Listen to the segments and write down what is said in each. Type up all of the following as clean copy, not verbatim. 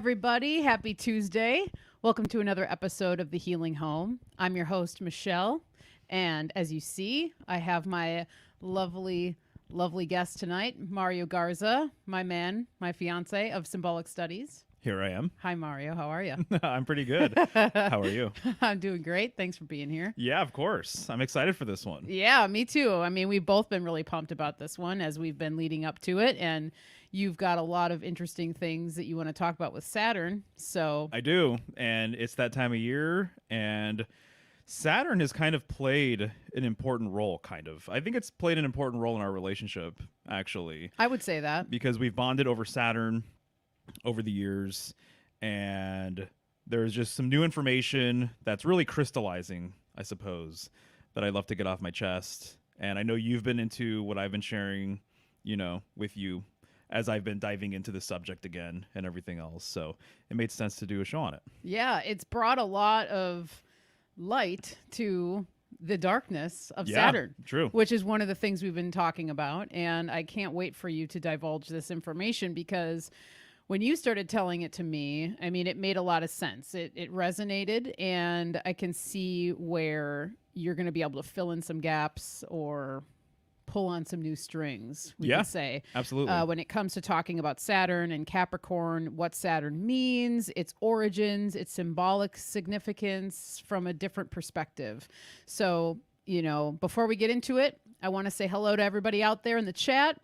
everybody. Happy Tuesday. Welcome to another episode of The Healing Home. I'm your host, Michelle. And as you see, I have my lovely guest tonight, Mario Garza, my man, my fiancé of Symbolic Studies. Here I am. Hi, Mario. How are you? I'm pretty good. How are you? I'm doing great. Thanks for being here. Yeah, of course. I'm excited for this one. Yeah, me too. I mean, we've both been really pumped about this one as we've been leading up to it. And you've got a lot of interesting things that you want to talk about with Saturn. So I do. And it's that time of year. And Saturn has kind of played an important role, kind of. I think it's played an important role in our relationship, actually. I would say that. Because we've bonded over Saturn over the years, and there's just some new information that's really crystallizing, I suppose, that I'd love to get off my chest. And I know you've been into what I've been sharing, with you as I've been diving into the subject again and everything else. So it made sense to do a show on it. Yeah, it's brought a lot of light to the darkness of Saturn. True. Which is one of the things we've been talking about. And I can't wait for you to divulge this information because when you started telling it to me, I mean, it made a lot of sense. It resonated, and I can see where you're going to be able to fill in some gaps or pull on some new strings, we could say. Absolutely. When it comes to talking about Saturn and Capricorn, what Saturn means, its origins, its symbolic significance from a different perspective. So, before we get into it, I want to say hello to everybody out there in the chat.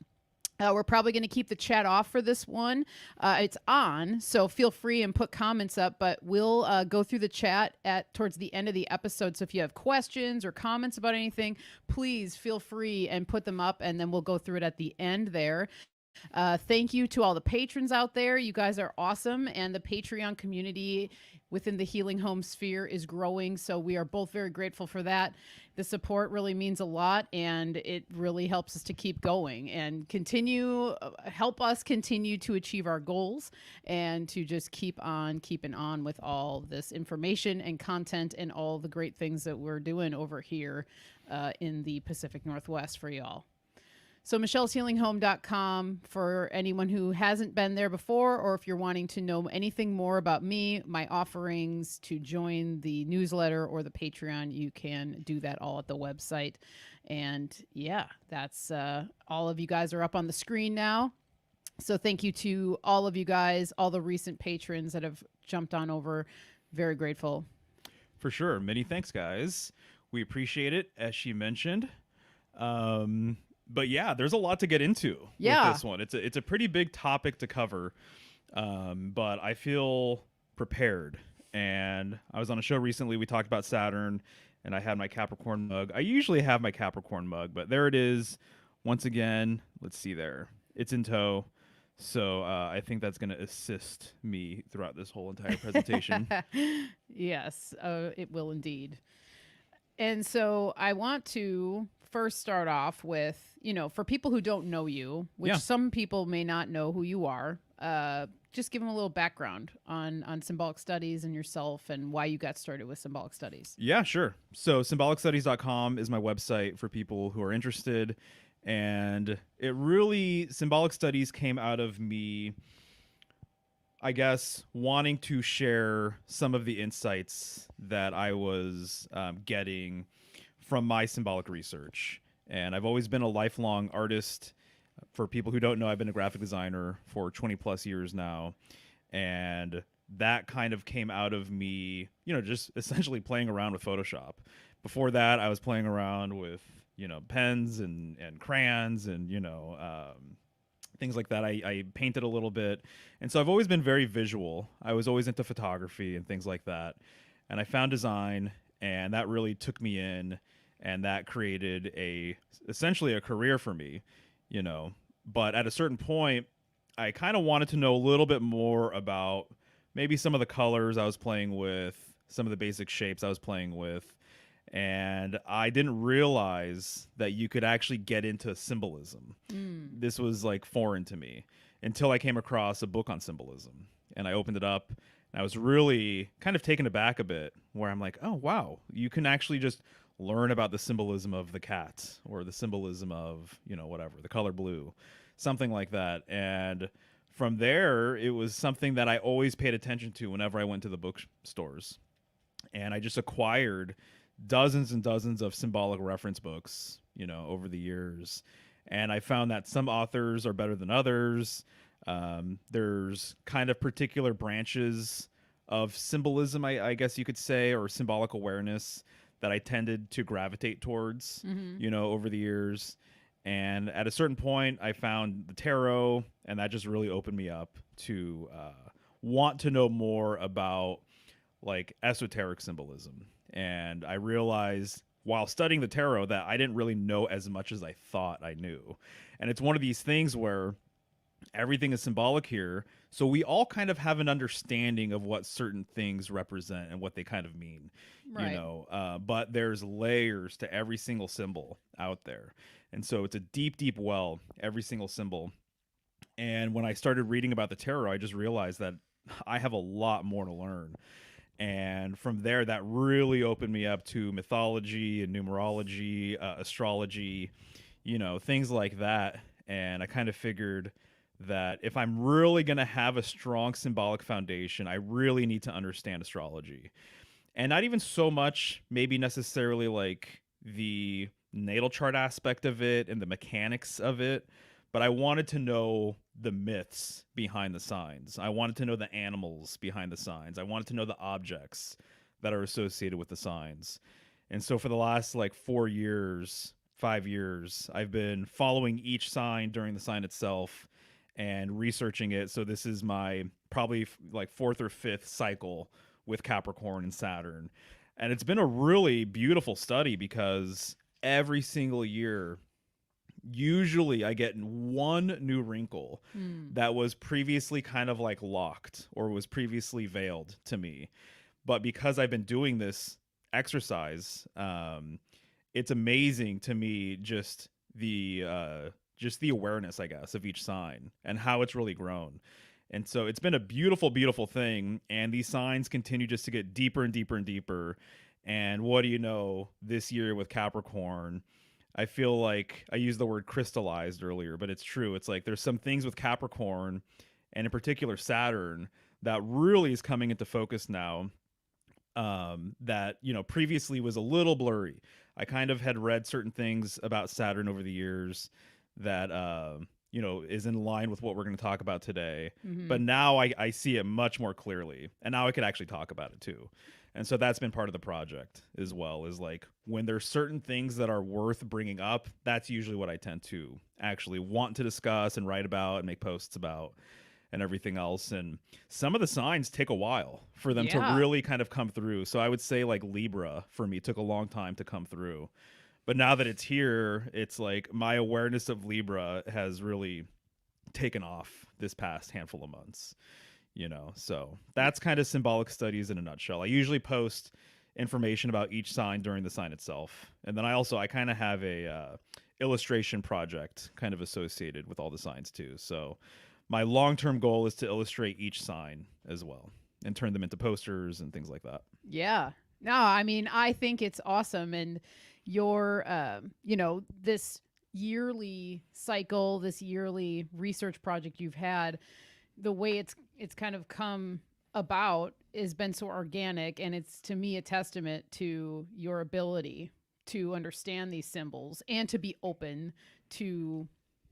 We're probably going to keep the chat off for this one. It's on, so feel free and put comments up, but we'll go through the chat towards the end of the episode. So if you have questions or comments about anything, please feel free and put them up, and then we'll go through it at the end there. Thank you to all the patrons out there. You guys are awesome, and the Patreon community within the Healing Home sphere is growing, so we are both very grateful for that. The support really means a lot, and it really helps us to keep going and help us continue to achieve our goals and to just keep on keeping on with all this information and content and all the great things that we're doing over here in the Pacific Northwest for y'all. So michelleshealinghome.com for anyone who hasn't been there before, or if you're wanting to know anything more about me, my offerings to join the newsletter or the Patreon, you can do that all at the website. And yeah, that's all of you guys are up on the screen now. So thank you to all of you guys, all the recent patrons that have jumped on over. Very grateful. For sure. Many thanks, guys. We appreciate it, as she mentioned. But yeah, there's a lot to get into with this one. It's a pretty big topic to cover, but I feel prepared. And I was on a show recently. We talked about Saturn, and I had my Capricorn mug. I usually have my Capricorn mug, but there it is. Once again, let's see there. It's in tow. So I think that's going to assist me throughout this whole entire presentation. Yes, it will indeed. And so I want to first start off with, for people who don't know you, which some people may not know who you are, just give them a little background on Symbolic Studies and yourself and why you got started with Symbolic Studies. Yeah, sure. So symbolicstudies.com is my website for people who are interested. And Symbolic Studies came out of me, I guess, wanting to share some of the insights that I was getting from my symbolic research. And I've always been a lifelong artist. For people who don't know, I've been a graphic designer for 20 plus years now. And that kind of came out of me, just essentially playing around with Photoshop. Before that, I was playing around with, pens and crayons and, things like that. I painted a little bit. And so I've always been very visual. I was always into photography and things like that. And I found design, and that really took me in, and that created essentially a career for me, But at a certain point, I kind of wanted to know a little bit more about maybe some of the colors I was playing with, some of the basic shapes I was playing with. And I didn't realize that you could actually get into symbolism. This was like foreign to me until I came across a book on symbolism, and I opened it up, and I was really kind of taken aback a bit, where I'm like, oh, wow, you can actually just learn about the symbolism of the cat or the symbolism of, whatever, the color blue, something like that. And from there, it was something that I always paid attention to whenever I went to the bookstores. And I just acquired dozens and dozens of symbolic reference books, over the years. And I found that some authors are better than others. There's kind of particular branches of symbolism, I guess you could say, or symbolic awareness that I tended to gravitate towards, over the years. And at a certain point, I found the tarot, and that just really opened me up to want to know more about like esoteric symbolism. And I realized while studying the tarot that I didn't really know as much as I thought I knew. And it's one of these things where everything is symbolic here. So we all kind of have an understanding of what certain things represent and what they kind of mean, Right. But there's layers to every single symbol out there. And so it's a deep, deep well, every single symbol. And when I started reading about the tarot, I just realized that I have a lot more to learn. And from there, that really opened me up to mythology and numerology, astrology, things like that. And I kind of figured that if I'm really going to have a strong symbolic foundation, I really need to understand astrology. And not even so much maybe necessarily like the natal chart aspect of it and the mechanics of it, but I wanted to know the myths behind the signs. I wanted to know the animals behind the signs. I wanted to know the objects that are associated with the signs. And so for the last like 4 years, 5 years, I've been following each sign during the sign itself and researching it. So this is my probably like 4th or 5th cycle with Capricorn and Saturn. And it's been a really beautiful study because every single year, usually I get one new wrinkle that was previously kind of like locked or was previously veiled to me. But because I've been doing this exercise, it's amazing to me just the awareness, I guess, of each sign and how it's really grown. And so it's been a beautiful, beautiful thing. And these signs continue just to get deeper and deeper and deeper. And what do you know, this year with Capricorn, I feel like I used the word crystallized earlier, but it's true. It's like there's some things with Capricorn and in particular Saturn that really is coming into focus now, that, previously was a little blurry. I kind of had read certain things about Saturn over the years that, is in line with what we're going to talk about today. But now I see it much more clearly, and now I could actually talk about it too. And so that's been part of the project as well, is like when there's certain things that are worth bringing up, that's usually what I tend to actually want to discuss and write about and make posts about and everything else. And some of the signs take a while for them to really kind of come through. So I would say like Libra for me took a long time to come through. But now that it's here, it's like my awareness of Libra has really taken off this past handful of months. So that's kind of symbolic studies in a nutshell. I usually post information about each sign during the sign itself. And then I kind of have a illustration project kind of associated with all the signs too. So my long-term goal is to illustrate each sign as well and turn them into posters and things like that. Yeah. No, I mean, I think it's awesome. And your, this yearly cycle, this yearly research project you've had, the way it's kind of come about has been so organic, and it's to me a testament to your ability to understand these symbols and to be open to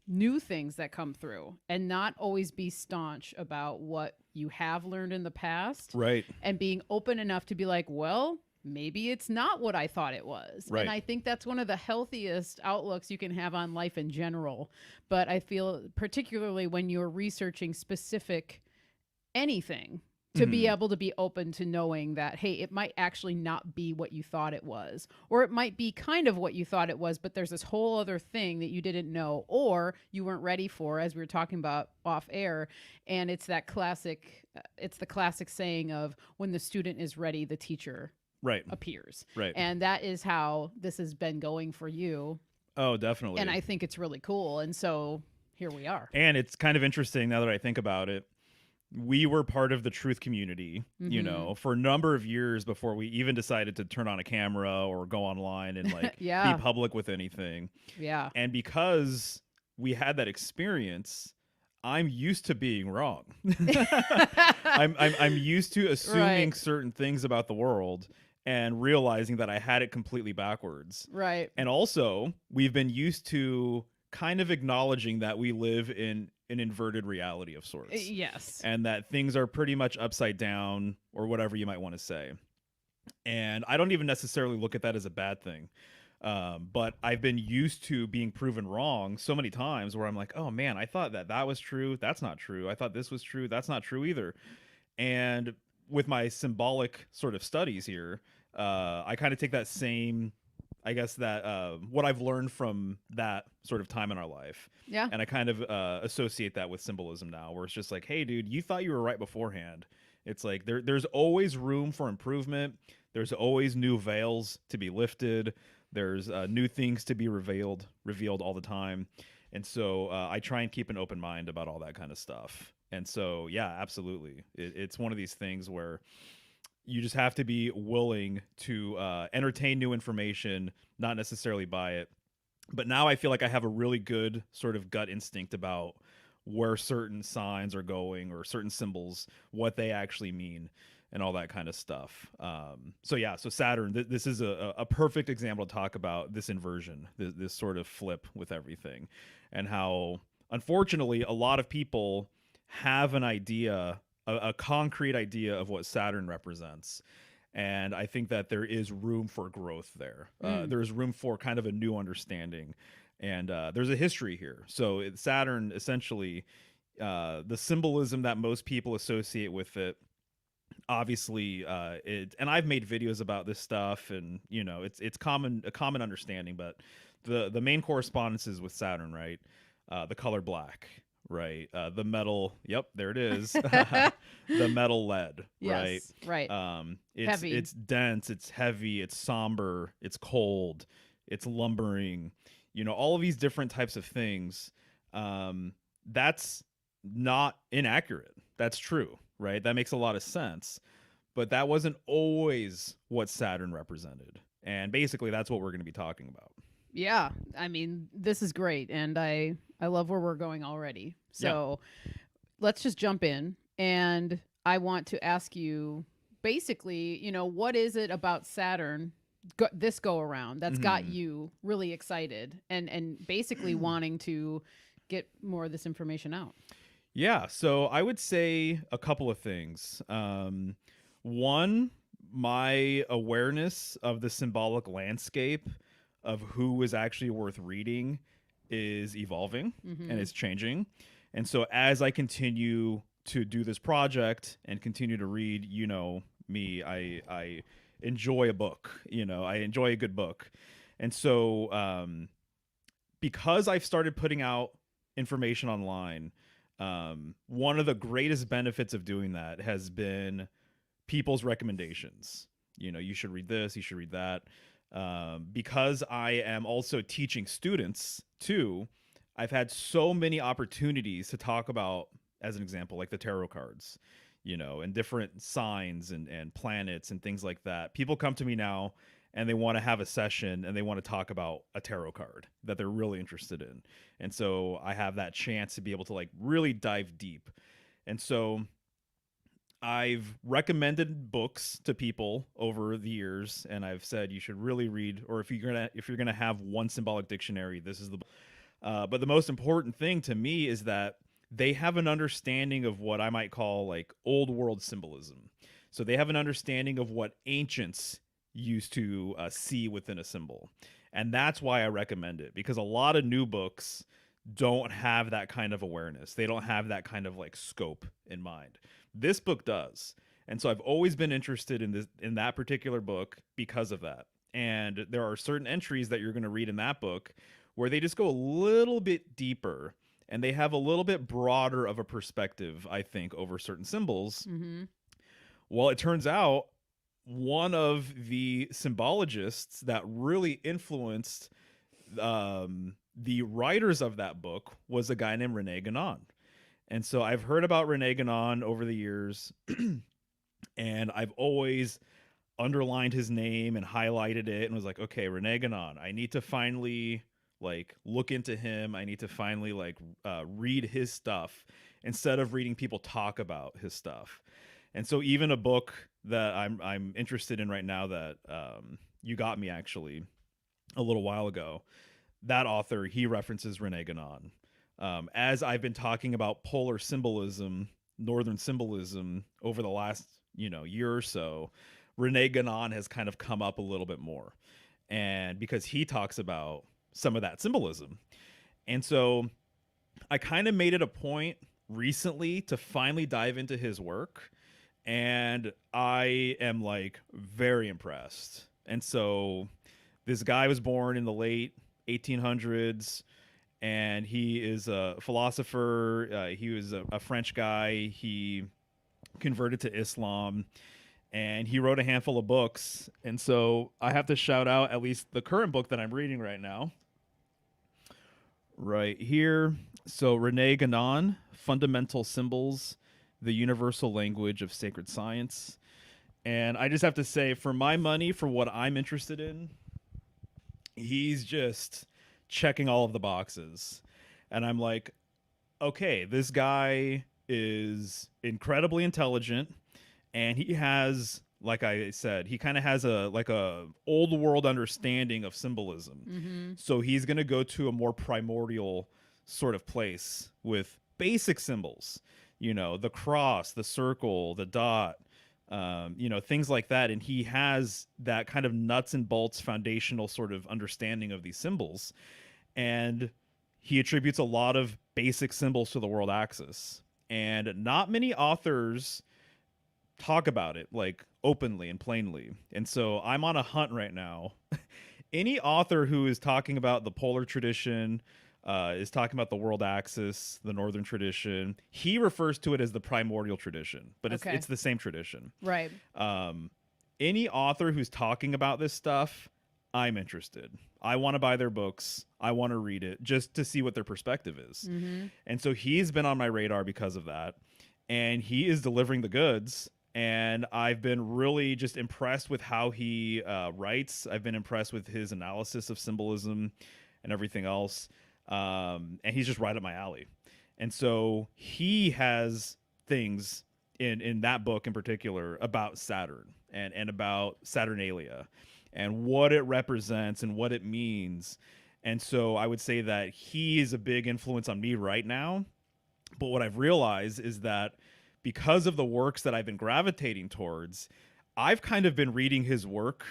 new things that come through and not always be staunch about what you have learned in the past. Right. And being open enough to be like, well, maybe it's not what I thought it was. Right. And I think that's one of the healthiest outlooks you can have on life in general. But I feel particularly when you're researching specific anything, to be able to be open to knowing that, hey, it might actually not be what you thought it was, or it might be kind of what you thought it was, but there's this whole other thing that you didn't know or you weren't ready for, as we were talking about off air. And it's that classic, it's the classic saying of when the student is ready, the teacher appears. Right. And that is how this has been going for you. Oh, definitely. And I think it's really cool. And so here we are. And it's kind of interesting now that I think about it. We were part of the truth community, for a number of years before we even decided to turn on a camera or go online and like be public with anything. Yeah. And because we had that experience, I'm used to being wrong. I'm used to assuming Right. certain things about the world and realizing that I had it completely backwards. Right. And also, we've been used to kind of acknowledging that we live in an inverted reality of sorts, Yes. and that things are pretty much upside down, or whatever you might want to say. And I don't even necessarily look at that as a bad thing. But I've been used to being proven wrong so many times where I'm like, oh man, I thought that that was true. That's not true. I thought this was true. That's not true either. And with my symbolic sort of studies here, I kind of take that same, I guess that what I've learned from that sort of time in our life, Yeah. and I kind of associate that with symbolism now, where it's just like, hey, dude, you thought you were right beforehand. It's like there's always room for improvement. There's always new veils to be lifted. There's new things to be revealed all the time. And so I try and keep an open mind about all that kind of stuff. And so, yeah, absolutely. It's one of these things where you just have to be willing to entertain new information, not necessarily buy it. But now I feel like I have a really good sort of gut instinct about where certain signs are going, or certain symbols, what they actually mean, and all that kind of stuff. So yeah, so Saturn, this is a perfect example to talk about this inversion, this sort of flip with everything, and how, unfortunately, a lot of people have an idea, a concrete idea of what Saturn represents. And I think that there is room for growth there. There's room for kind of a new understanding. And there's a history here. So Saturn, essentially, the symbolism that most people associate with it, obviously, and I've made videos about this stuff, and it's a common understanding. But the main correspondences with Saturn, right? The color black, right? The metal, yep, there it is. The metal lead, right? Yes. Right. Heavy. It's dense, it's heavy, it's somber, it's cold, it's lumbering. All of these different types of things. That's not inaccurate. That's true, right? That makes a lot of sense. But that wasn't always what Saturn represented. And basically, that's what we're going to be talking about. Yeah. I mean, this is great, and I love where we're going already. So let's just jump in, and I want to ask you, basically, what is it about Saturn this go around that's got you really excited and basically wanting to get more of this information out? Yeah, so I would say a couple of things. One, my awareness of the symbolic landscape of who is actually worth reading is evolving, and it's changing. And so as I continue to do this project and continue to read, me, I enjoy a book. I enjoy a good book. And so because I've started putting out information online, one of the greatest benefits of doing that has been people's recommendations. You should read this, you should read that. Because I am also teaching students too, I've had so many opportunities to talk about, as an example, like the tarot cards, and different signs and planets and things like that. People come to me now and they want to have a session and they want to talk about a tarot card that they're really interested in. And so I have that chance to be able to really dive deep. And so I've recommended books to people over the years, and I've said you should really read, or if you're gonna have one symbolic dictionary, this is the book. But the most important thing to me is that they have an understanding of what I might call old world symbolism. So they have an understanding of what ancients used to see within a symbol. And that's why I recommend it, because a lot of new books don't have that kind of awareness. They don't have that kind of scope in mind. This book does. And so I've always been interested in that particular book because of that. And there are certain entries that you're going to read in that book where they just go a little bit deeper, and they have a little bit broader of a perspective, I think, over certain symbols. Well, it turns out one of the symbologists that really influenced the writers of that book was a guy named Renee Ganan. And so I've heard about Renee Ganan over the years, and I've always underlined his name and highlighted it and was like, okay, Renee Ganan, I need to finally like look into him. I need to finally like read his stuff instead of reading people talk about his stuff. And so even a book that I'm interested in right now that you got me actually a little while ago, that author, he references Renee Ganan. As I've been talking about polar symbolism, northern symbolism over the last, year or so, Renee Ganan has kind of come up a little bit more. And because he talks about some of that symbolism. And so I kind of made it a point recently to finally dive into his work. And I am like very impressed. And so this guy was born in the late 1800s, and he is a philosopher. He was a French guy. He converted to Islam, and he wrote a handful of books. And so I have to shout out at least the current book that I'm reading right now, right here. So Renee Ganan, Fundamental Symbols, the Universal Language of Sacred Science. And I just have to say, for my money, for what I'm interested in, he's just checking all of the boxes. And I'm like, okay, this guy is incredibly intelligent, and he has, like I said, he kind of has a old world understanding of symbolism. Mm-hmm. So he's going to go to a more primordial sort of place with basic symbols, the cross, the circle, the dot, things like that. And he has that kind of nuts and bolts foundational sort of understanding of these symbols. And he attributes a lot of basic symbols to the world axis. And not many authors talk about it like openly and plainly. And so I'm on a hunt right now. Any author who is talking about the polar tradition, is talking about the world axis, the northern tradition, he refers to it as the primordial tradition, but it's the same tradition. Right. Any author who's talking about this stuff, I'm interested. I want to buy their books. I want to read it just to see what their perspective is. Mm-hmm. And so he's been on my radar because of that. And he is delivering the goods. And I've been really just impressed with how he writes. I've been impressed with his analysis of symbolism and everything else. And he's just right up my alley. And so he has things in that book in particular about Saturn and about Saturnalia and what it represents and what it means. And so I would say that he is a big influence on me right now. But what I've realized is that because of the works that I've been gravitating towards, I've kind of been reading his work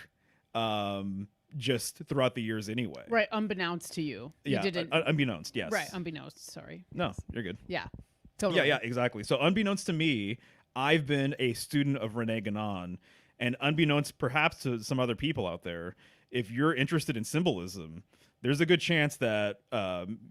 just throughout the years anyway. Right, unbeknownst to you. You Yeah, didn't. unbeknownst, yes. Right, unbeknownst. Sorry. No, Yes. you're good. Yeah, totally. Yeah, exactly. So unbeknownst to me, I've been a student of Renee Ganan, and unbeknownst perhaps to some other people out there, if you're interested in symbolism, there's a good chance that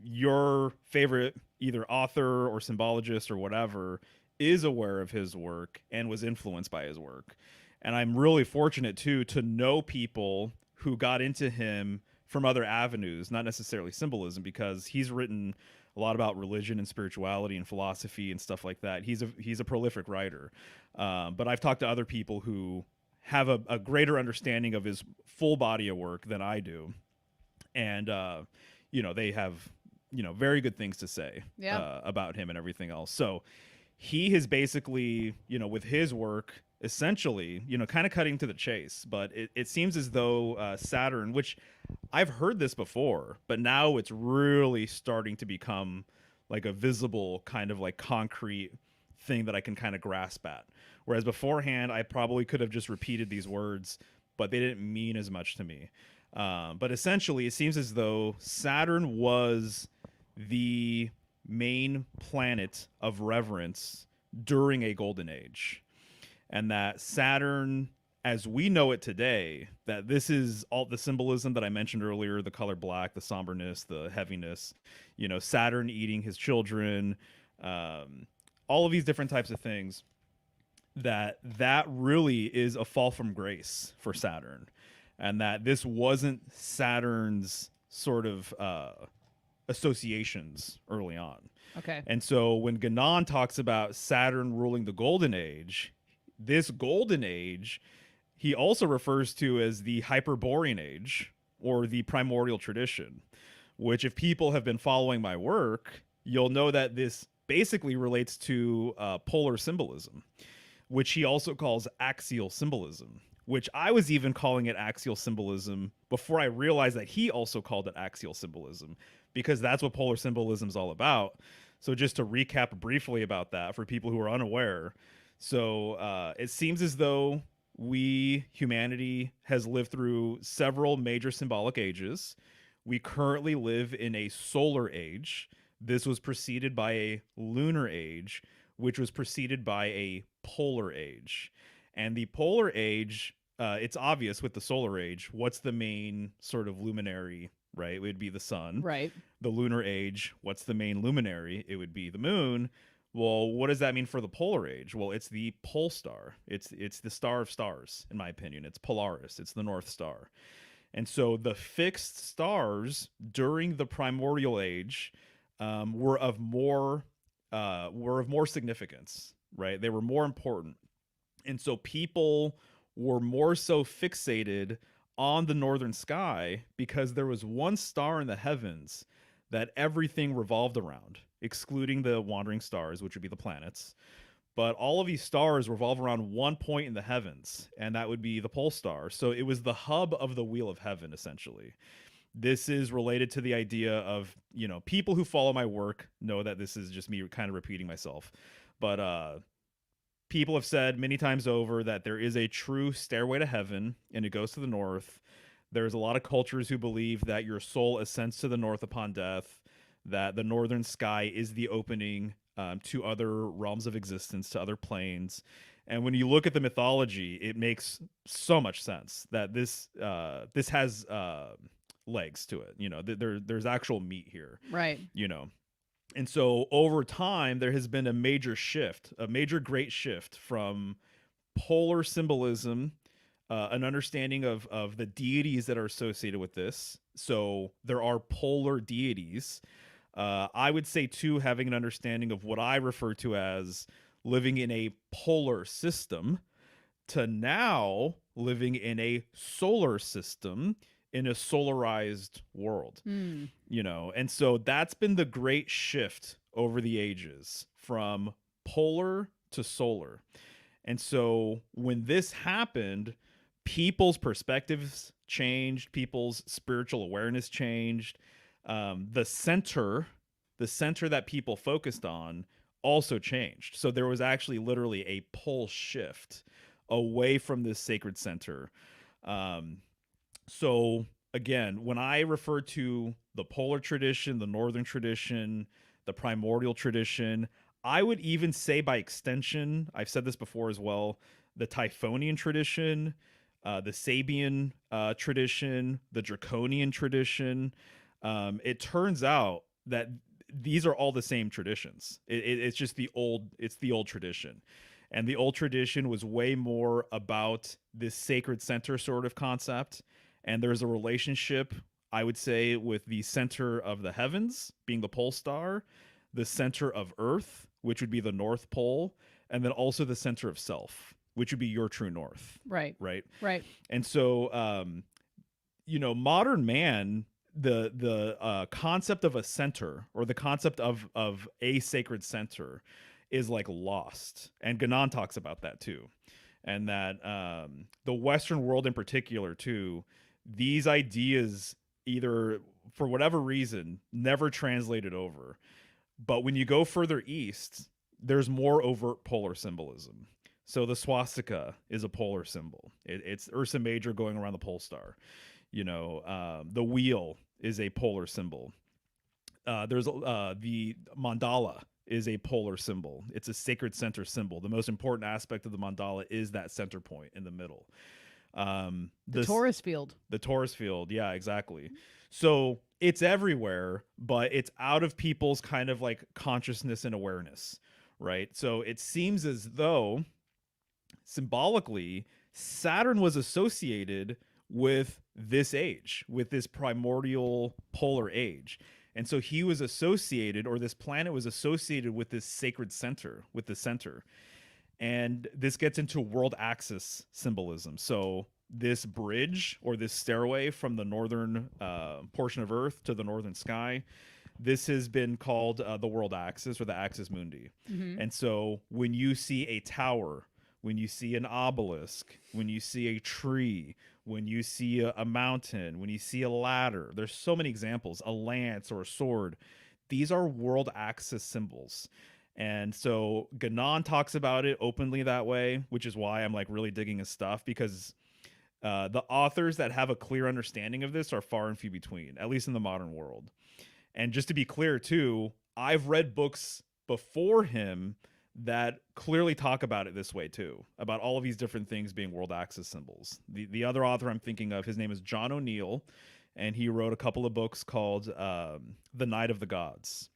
your favorite either author or symbologist or whatever is aware of his work and was influenced by his work. And I'm really fortunate too to know people who got into him from other avenues, not necessarily symbolism, because he's written a lot about religion and spirituality and philosophy and stuff like that. He's a prolific writer. But I've talked to other people who have a greater understanding of his full body of work than I do. And, they have, very good things to say about him and everything else. So he has basically, with his work, essentially, kind of cutting to the chase. But it seems as though Saturn, which I've heard this before, but now it's really starting to become like a visible kind of like concrete thing that I can kind of grasp at. Whereas beforehand, I probably could have just repeated these words, but they didn't mean as much to me. But essentially, it seems as though Saturn was the main planet of reverence during a golden age. And that Saturn, as we know it today, that this is all the symbolism that I mentioned earlier, the color black, the somberness, the heaviness, Saturn eating his children, all of these different types of things, that really is a fall from grace for Saturn. And that this wasn't Saturn's sort of associations early on. Okay. And so when Ganan talks about Saturn ruling the golden age, this golden age, he also refers to as the Hyperborean age or the primordial tradition, which if people have been following my work, you'll know that this basically relates to polar symbolism, which he also calls axial symbolism, which I was even calling it axial symbolism before I realized that he also called it axial symbolism, because that's what polar symbolism is all about. So just to recap briefly about that for people who are unaware. So it seems as though humanity, has lived through several major symbolic ages. We currently live in a solar age. This was preceded by a lunar age, which was preceded by a polar age. And the polar age, it's obvious with the solar age, what's the main sort of luminary, right? It would be the sun. Right. The lunar age, what's the main luminary? It would be the moon. Well, what does that mean for the polar age? Well, it's the pole star. It's the star of stars, in my opinion. It's Polaris. It's the North Star. And so the fixed stars during the primordial age were of more significance, right? They were more important. And so people were more so fixated on the northern sky because there was one star in the heavens that everything revolved around, excluding the wandering stars, which would be the planets. But all of these stars revolve around one point in the heavens, and that would be the pole star. So it was the hub of the wheel of heaven, essentially. This is related to the idea of, people who follow my work know that this is just me kind of repeating myself. But people have said many times over that there is a true stairway to heaven, and it goes to the north. There's a lot of cultures who believe that your soul ascends to the north upon death, that the northern sky is the opening to other realms of existence, to other planes. And when you look at the mythology, it makes so much sense that this has legs to it. There's actual meat here. Right. And so over time, there has been a major great shift from polar symbolism, an understanding of the deities that are associated with this. So there are polar deities. I would say, too, having an understanding of what I refer to as living in a polar system, to now living in a solar system, in a solarized world. And so that's been the great shift over the ages, from polar to solar. And so when this happened, people's perspectives changed, people's spiritual awareness changed. The center that people focused on also changed. So there was actually literally a pole shift away from this sacred center. So again, when I refer to the polar tradition, the northern tradition, the primordial tradition, I would even say by extension, I've said this before as well, the Typhonian tradition, the Sabian tradition, the Draconian tradition. It turns out that these are all the same traditions. It's just the old tradition. And the old tradition was way more about this sacred center sort of concept. And there's a relationship, I would say, with the center of the heavens being the pole star, the center of Earth, which would be the North Pole, and then also the center of self, which would be your true north. Right. And so, modern man, the concept of a center, or the concept of a sacred center, is like lost. And Ganan talks about that too. And that the Western world in particular too, these ideas either for whatever reason never translated over. But when you go further east, there's more overt polar symbolism. So the swastika is a polar symbol. It's Ursa Major going around the pole star. The wheel is a polar symbol. There's the mandala is a polar symbol. It's a sacred center symbol. The most important aspect of the mandala is that center point in the middle. The Taurus field. The Taurus field. Yeah, exactly. So it's everywhere, but it's out of people's kind of like consciousness and awareness, right? So it seems as though symbolically Saturn was associated with this age, with this primordial polar age. And so he was associated, or this planet was associated with this sacred center, with the center. And this gets into world axis symbolism. So this bridge or this stairway from the northern portion of Earth to the northern sky. This has been called the world axis or the axis mundi. And so when you see a tower, when you see an obelisk, when you see a tree, when you see a mountain, when you see a ladder, there's so many examples, a lance or a sword. These are world axis symbols. And so Ganan talks about it openly that way, which is why I'm like really digging his stuff, because the authors that have a clear understanding of this are far and few between, at least in the modern world. And just to be clear too, I've read books before him that clearly talk about it this way too, about all of these different things being world axis symbols. The other author I'm thinking of, his name is John O'Neill, and he wrote a couple of books called The Night of the Gods.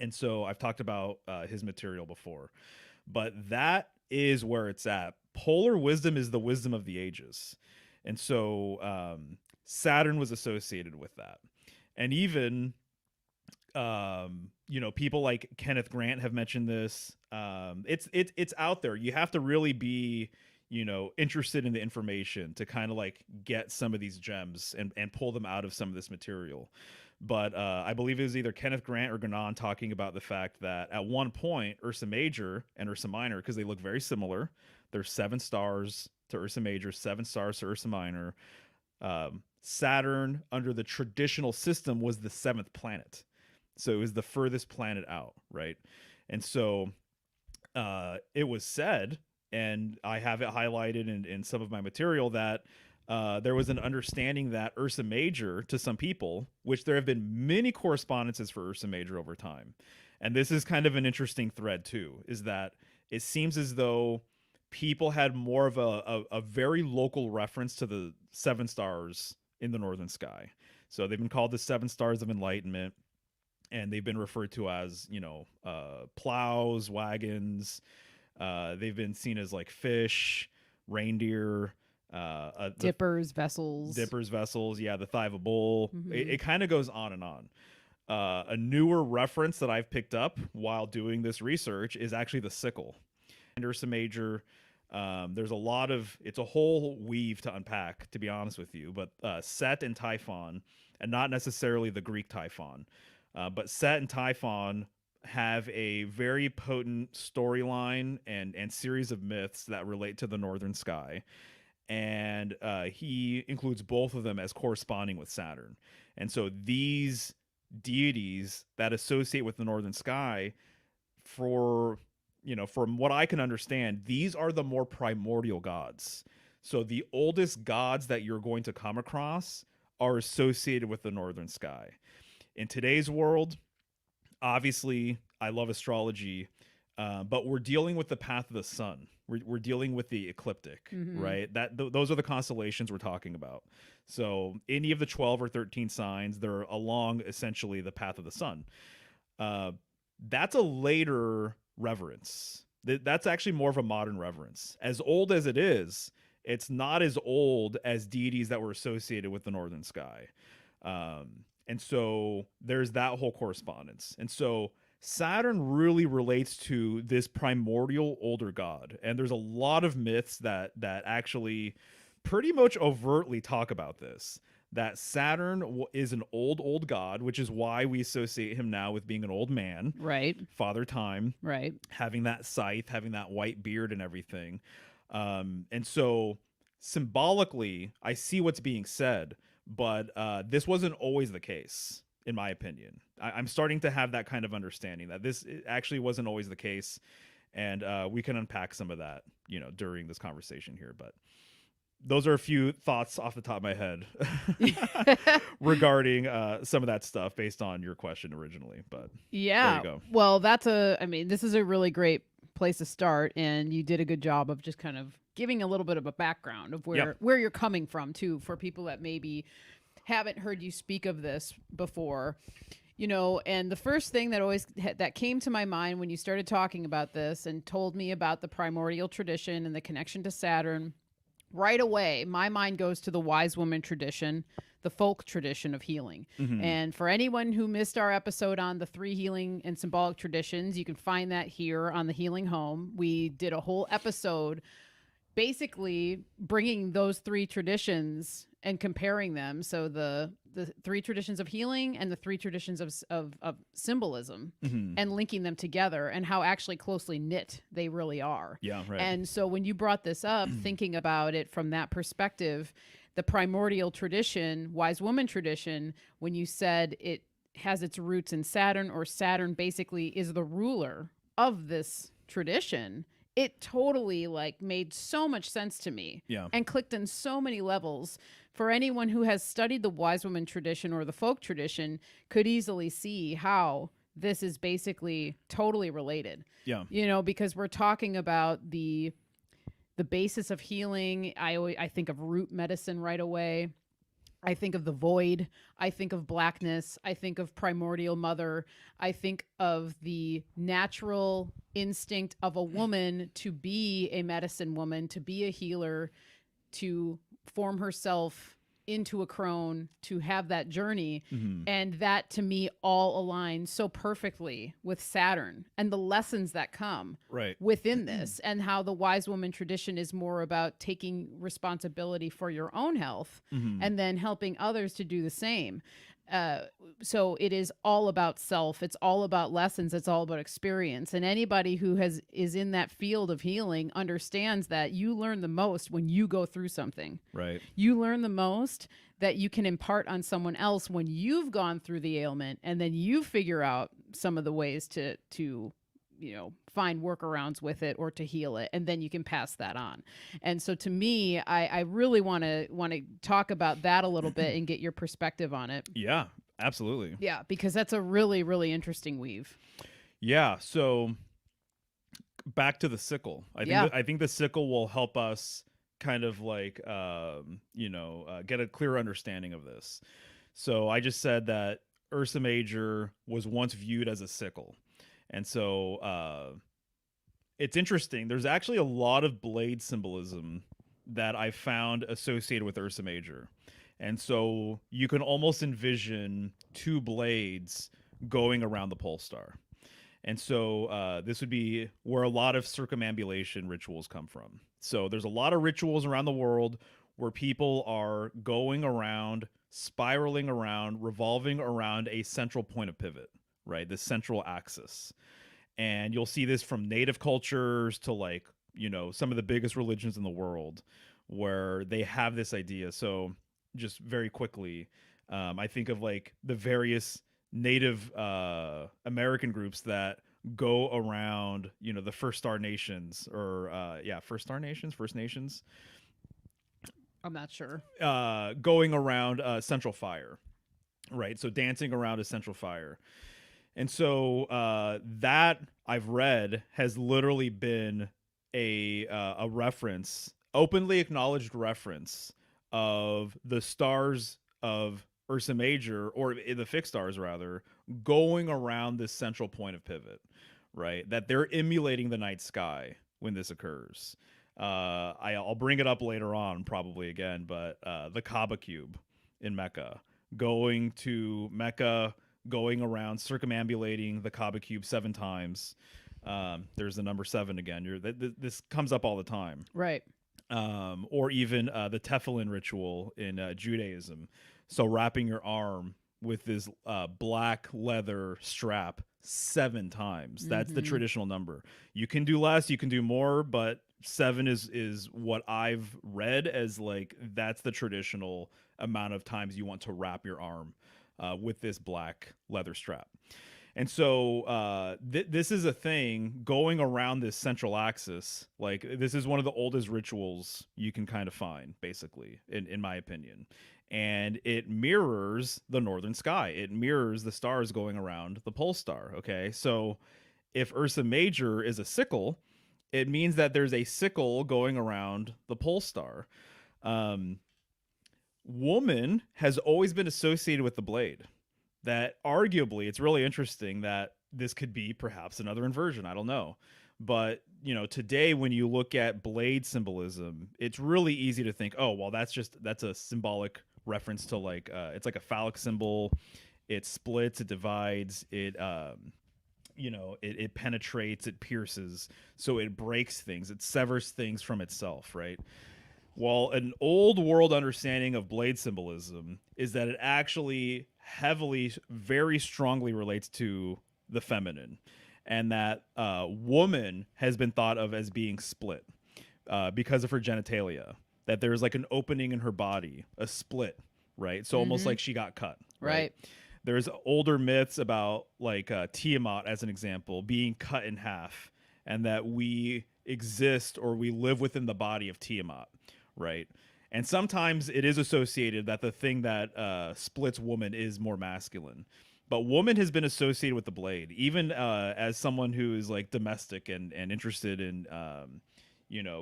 And so I've talked about his material before, but that is where it's at. Polar wisdom is the wisdom of the ages. And so Saturn was associated with that. And even, people like Kenneth Grant have mentioned this. It's out there. You have to really be, interested in the information to kind of like get some of these gems and pull them out of some of this material. But I believe it was either Kenneth Grant or Ganan talking about the fact that at one point, Ursa Major and Ursa Minor, because they look very similar, there's 7 stars to Ursa Major, 7 stars to Ursa Minor. Saturn, under the traditional system, was the 7th planet. So it was the furthest planet out, right? And so it was said, and I have it highlighted in some of my material, that there was an understanding that Ursa Major, to some people, which there have been many correspondences for Ursa Major over time, and this is kind of an interesting thread too, is that it seems as though people had more of a very local reference to the 7 stars in the northern sky. So they've been called the 7 stars of enlightenment, and they've been referred to as, plows, wagons. They've been seen as like fish, reindeer, dippers, vessels. Yeah, the thigh of a bull. It kind of goes on and on. A newer reference that I've picked up while doing this research is actually the sickle. And Ursa Major, there's a lot of, it's a whole weave to unpack, to be honest with you, but Set and Typhon, and not necessarily the Greek Typhon, but Set and Typhon have a very potent storyline and series of myths that relate to the northern sky. And he includes both of them as corresponding with Saturn. And so these deities that associate with the northern sky, from what I can understand, these are the more primordial gods. So the oldest gods that you're going to come across are associated with the northern sky. In today's world, obviously, I love astrology, but we're dealing with the path of the sun. We're dealing with the ecliptic, right? Those are the constellations we're talking about. So any of the 12 or 13 signs, they're along essentially the path of the sun. That's a later reverence. That's actually more of a modern reverence. As old as it is, it's not as old as deities that were associated with the northern sky. And so there's that whole correspondence. And so Saturn really relates to this primordial older god. And there's a lot of myths that actually pretty much overtly talk about this. That Saturn is an old god, which is why we associate him now with being an old man. Right. Father Time. Right. Having that scythe, having that white beard and everything. And so symbolically, I see what's being said, but this wasn't always the case, in my opinion. I'm starting to have that kind of understanding that this actually wasn't always the case. And we can unpack some of that, during this conversation here. But those are a few thoughts off the top of my head regarding some of that stuff based on your question originally. But yeah, there you go. Well, this is a really great place to start. And you did a good job of just kind of giving a little bit of a background of where you're coming from too, for people that maybe haven't heard you speak of this before. And the first thing that came to my mind when you started talking about this and told me about the primordial tradition and the connection to Saturn, right away, my mind goes to the wise woman tradition, the folk tradition of healing. And for anyone who missed our episode on the 3 healing and symbolic traditions, you can find that here on the Healing Home. We did a whole episode basically bringing those three traditions and comparing them. So the three traditions of healing and the three traditions of symbolism, and linking them together, and how actually closely knit they really are. Yeah, right. And so when you brought this up, thinking about it from that perspective, the primordial tradition, wise woman tradition, when you said it has its roots in Saturn, or Saturn basically is the ruler of this tradition, it totally like made so much sense to me. Yeah. And clicked in so many levels. For anyone who has studied the wise woman tradition or the folk tradition could easily see how this is basically totally related. Yeah. You know, because we're talking about the basis of healing. I think of root medicine right away. I think of the void. I think of blackness. I think of primordial mother. I think of the natural instinct of a woman to be a medicine woman, to be a healer, to form herself into a crone, to have that journey. And that to me all aligns so perfectly with Saturn and the lessons that come within this, and how the wise woman tradition is more about taking responsibility for your own health and then helping others to do the same. So it is all about self. It's all about lessons. It's all about experience. And anybody who is in that field of healing understands that you learn the most when you go through something. Right. You learn the most that you can impart on someone else when you've gone through the ailment, and then you figure out some of the ways to you know, find workarounds with it or to heal it, and then you can pass that on. And so to me, I really want to talk about that a little bit and get your perspective on it. Yeah, absolutely. Yeah, because that's a really, really interesting weave. Yeah, so back to the sickle. I think the sickle will help us kind of like get a clear understanding of this. So I just said that Ursa Major was once viewed as a sickle. And so it's interesting. There's actually a lot of blade symbolism that I found associated with Ursa Major. And so you can almost envision two blades going around the pole star. And so this would be where a lot of circumambulation rituals come from. So there's a lot of rituals around the world where people are going around, spiraling around, revolving around a central point of pivot, right? The central axis. And you'll see this from native cultures to like, you know, some of the biggest religions in the world where they have this idea. So just very quickly, I think of like the various Native American groups that go around, you know, the First Nations. I'm not sure. Going around Central Fire, right? So dancing around a Central Fire. And so that I've read has literally been a reference, openly acknowledged reference of the stars of Ursa Major, or the fixed stars rather, going around this central point of pivot, right? That they're emulating the night sky when this occurs. I'll bring it up later on probably again, but the Kaaba cube in Mecca, going to Mecca, going around, circumambulating the Kaaba cube 7 times. There's the number 7 again. This comes up all the time. Right. Or even the Tefillin ritual in Judaism. So wrapping your arm with this black leather strap 7 times. That's the traditional number. You can do less, you can do more, but 7 is what I've read as like that's the traditional amount of times you want to wrap your arm with this black leather strap. And so this is a thing going around this central axis. Like this is one of the oldest rituals you can kind of find, basically, in my opinion. And it mirrors the northern sky. It mirrors the stars going around the pole star. Okay, so if Ursa Major is a sickle, it means that there's a sickle going around the pole star. Woman has always been associated with the blade. That arguably, it's really interesting that this could be perhaps another inversion. I don't know. But, you know, today when you look at blade symbolism, it's really easy to think, oh, well, that's a symbolic reference to like, it's like a phallic symbol. It splits, it divides, it it penetrates, it pierces, so it breaks things, it severs things from itself, right? Well, an old world understanding of blade symbolism is that it actually heavily, very strongly relates to the feminine, and that woman has been thought of as being split because of her genitalia, that there's like an opening in her body, a split, right? So almost like she got cut, right? There's older myths about like Tiamat, as an example, being cut in half, and that we exist or we live within the body of Tiamat, right? And sometimes it is associated that the thing that splits woman is more masculine. But woman has been associated with the blade, even as someone who is like domestic and interested in,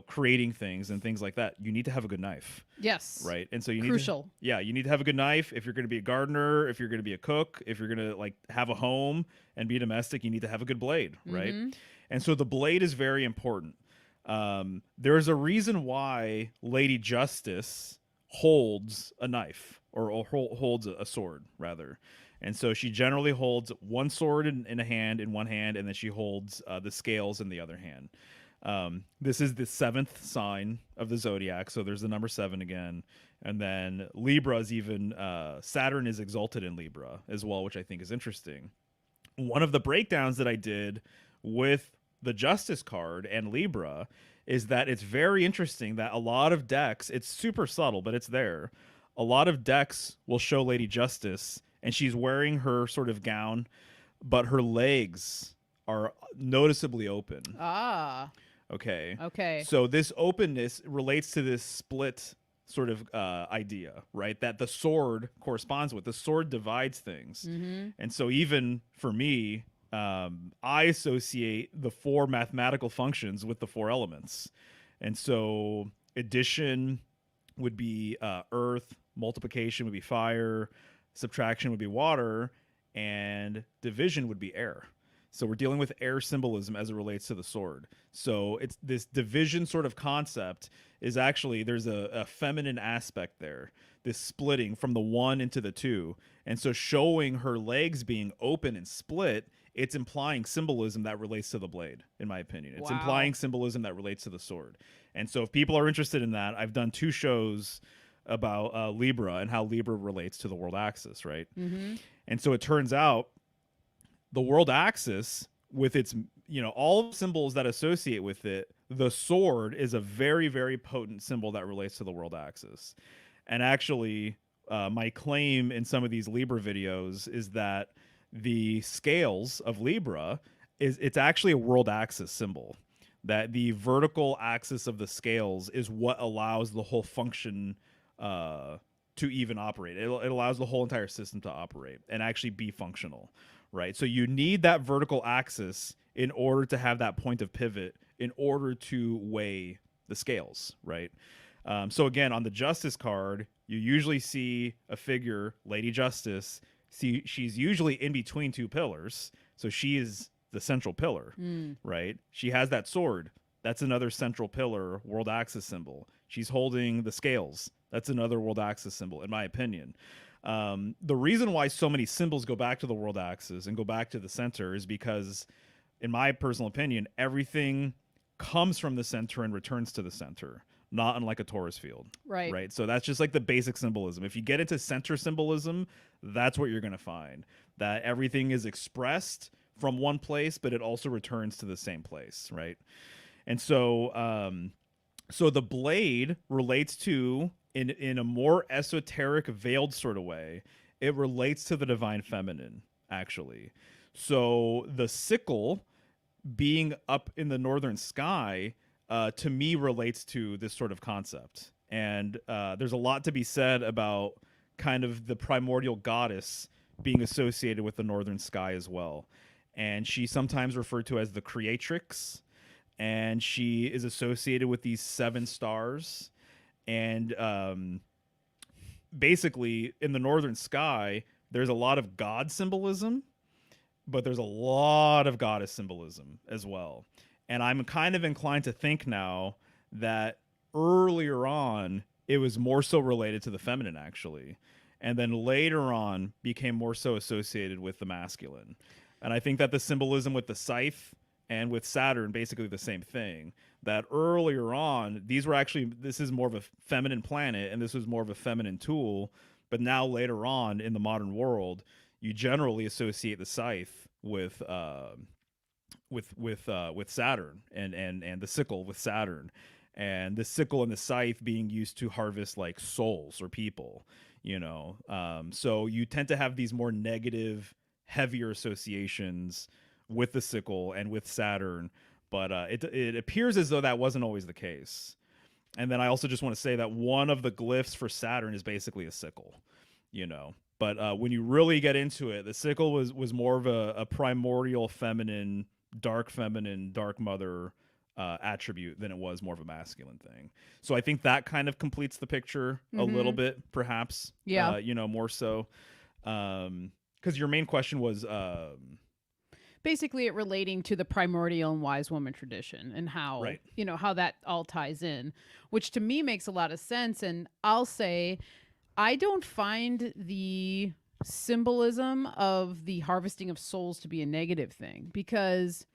creating things and things like that. You need to have a good knife. Yes. Right. And so you Crucial. you need to have a good knife. If you're going to be a gardener, if you're going to be a cook, if you're going to like have a home and be domestic, you need to have a good blade. Right. And so the blade is very important. There's a reason why Lady Justice holds a knife or holds a sword, rather. And so she generally holds one sword in one hand, and then she holds the scales in the other hand. This is the 7th sign of the zodiac, so there's the number 7 again. And then Libra is even, Saturn is exalted in Libra as well, which I think is interesting. One of the breakdowns that I did with the Justice card and Libra is that it's very interesting that a lot of decks, it's super subtle, but it's there. A lot of decks will show Lady Justice, and she's wearing her sort of gown, but her legs are noticeably open. Ah. Okay. So this openness relates to this split sort of idea, right? That the sword corresponds with. The sword divides things. And so even for me, I associate the 4 mathematical functions with the 4 elements. And so addition would be earth, multiplication would be fire, subtraction would be water, and division would be air. So we're dealing with air symbolism as it relates to the sword. So it's this division sort of concept is actually, there's a feminine aspect there, this splitting from the 1 into the 2. And so showing her legs being open and split, it's implying symbolism that relates to the blade, in my opinion. It's implying symbolism that relates to the sword. And so if people are interested in that, I've done 2 shows about Libra and how Libra relates to the world axis, right? And so it turns out the world axis, with its, all symbols that associate with it, the sword is a very, very potent symbol that relates to the world axis. And actually, my claim in some of these Libra videos is that the scales of Libra it's actually a world axis symbol. That the vertical axis of the scales is what allows the whole function to even operate. It allows the whole entire system to operate and actually be functional, right? So you need that vertical axis in order to have that point of pivot, in order to weigh the scales, right? So again, on the Justice card, you usually see a figure, Lady Justice. She's usually in between 2 pillars, so she is the central pillar, right? She has that sword. That's another central pillar, world axis symbol. She's holding the scales. That's another world axis symbol, in my opinion. The reason why so many symbols go back to the world axis and go back to the center is because, in my personal opinion, everything comes from the center and returns to the center, not unlike a torus field. Right. So that's just like the basic symbolism. If you get into center symbolism, that's what you're going to find. That everything is expressed from one place, but it also returns to the same place, right? And so so the blade relates to, in a more esoteric, veiled sort of way, it relates to the divine feminine, actually. So the sickle being up in the northern sky, to me, relates to this sort of concept. And there's a lot to be said about kind of the primordial goddess being associated with the northern sky as well. And she's sometimes referred to as the creatrix, and she is associated with these 7 stars. And basically, in the northern sky, there's a lot of god symbolism, but there's a lot of goddess symbolism as well. And I'm kind of inclined to think now that earlier on, it was more so related to the feminine, actually. And then later on became more so associated with the masculine. And I think that the symbolism with the scythe and with Saturn, basically the same thing. That earlier on, this is more of a feminine planet and this was more of a feminine tool. But now later on in the modern world, you generally associate the scythe with Saturn and the sickle with Saturn, and the sickle and the scythe being used to harvest like souls or people, so you tend to have these more negative, heavier associations with the sickle and with Saturn, but it appears as though that wasn't always the case. And then I also just want to say that one of the glyphs for Saturn is basically a sickle, but when you really get into it, the sickle was more of a primordial feminine, dark mother attribute than it was more of a masculine thing. So I think that kind of completes the picture a little bit, perhaps. Yeah. More so. Because your main question was basically it relating to the primordial and wise woman tradition and how, right. How that all ties in, which to me makes a lot of sense. And I'll say, I don't find the symbolism of the harvesting of souls to be a negative thing, because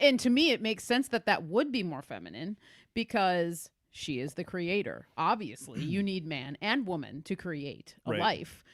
and to me, it makes sense that would be more feminine, because she is the creator. Obviously, you need man and woman to create a right. life.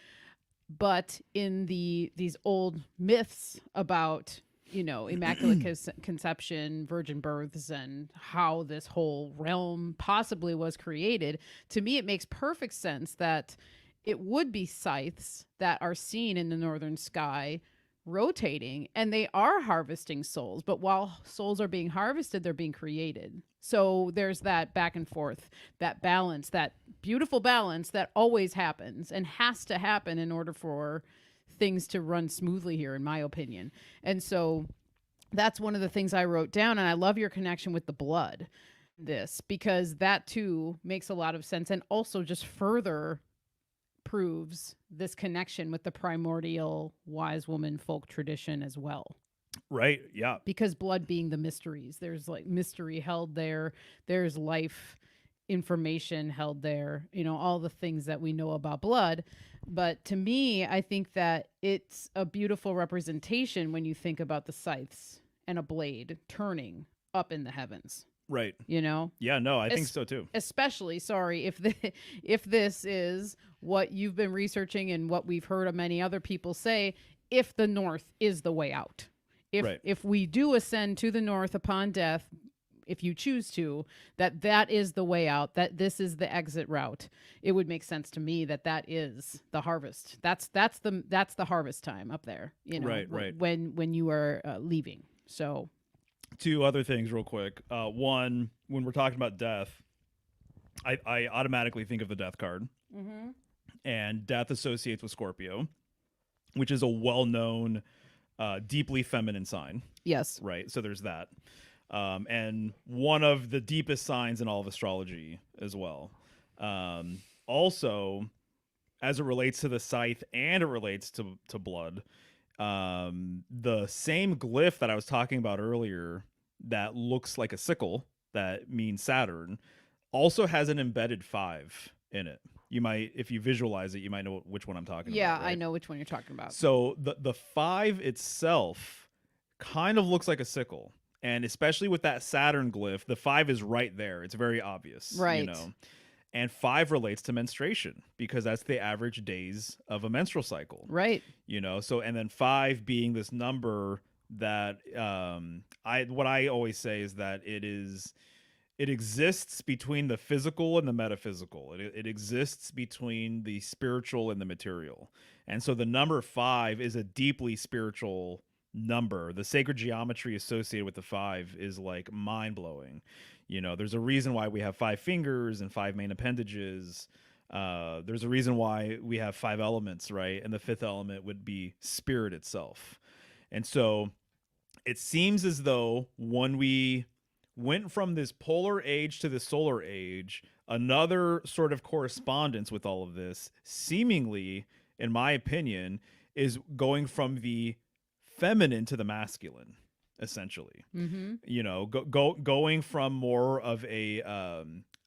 But in these old myths about, immaculate conception, virgin births, and how this whole realm possibly was created, to me, it makes perfect sense that it would be scythes that are seen in the northern sky rotating, and they are harvesting souls. But while souls are being harvested, they're being created. So there's that back and forth, that balance, that beautiful balance that always happens and has to happen in order for things to run smoothly here, in my opinion. And so that's one of the things I wrote down. And I love your connection with the blood, because that too makes a lot of sense, and also just further proves this connection with the primordial wise woman folk tradition as well. Right. Yeah. Because blood being the mysteries, there's like mystery held there. There's life information held there, all the things that we know about blood. But to me, I think that it's a beautiful representation when you think about the scythes and a blade turning up in the heavens. Right. Yeah, no, I think so too. Especially, sorry, if this is what you've been researching and what we've heard of many other people say, if the north is the way out. If we do ascend to the north upon death, if you choose to, that is the way out, that this is the exit route, it would make sense to me that is the harvest. That's the harvest time up there, Right. when you are leaving. So two other things real quick. One, when we're talking about death, I automatically think of the death card. Mm-hmm. And death associates with Scorpio, which is a well-known, deeply feminine sign. Yes. Right. So there's that. And one of the deepest signs in all of astrology as well. Also, as it relates to the scythe and it relates to blood, the same glyph that I was talking about earlier that looks like a sickle, that means Saturn, also has an embedded 5 in it. You might, if you visualize it, you might know which one I'm talking about. Yeah, right? I know which one you're talking about. So the 5 itself kind of looks like a sickle. And especially with that Saturn glyph, the 5 is right there. It's very obvious. Right. And 5 relates to menstruation, because that's the average days of a menstrual cycle. Right. So, and then 5 being this number that what I always say is that it exists between the physical and the metaphysical. It exists between the spiritual and the material. And so the number 5 is a deeply spiritual number. The sacred geometry associated with the 5 is like mind-blowing. There's a reason why we have 5 fingers and 5 main appendages. There's a reason why we have 5 elements, right? And the 5th element would be spirit itself. And so it seems as though when we went from this polar age to the solar age, another sort of correspondence with all of this, seemingly, in my opinion, is going from the feminine to the masculine, essentially. Mm-hmm. Going from more of a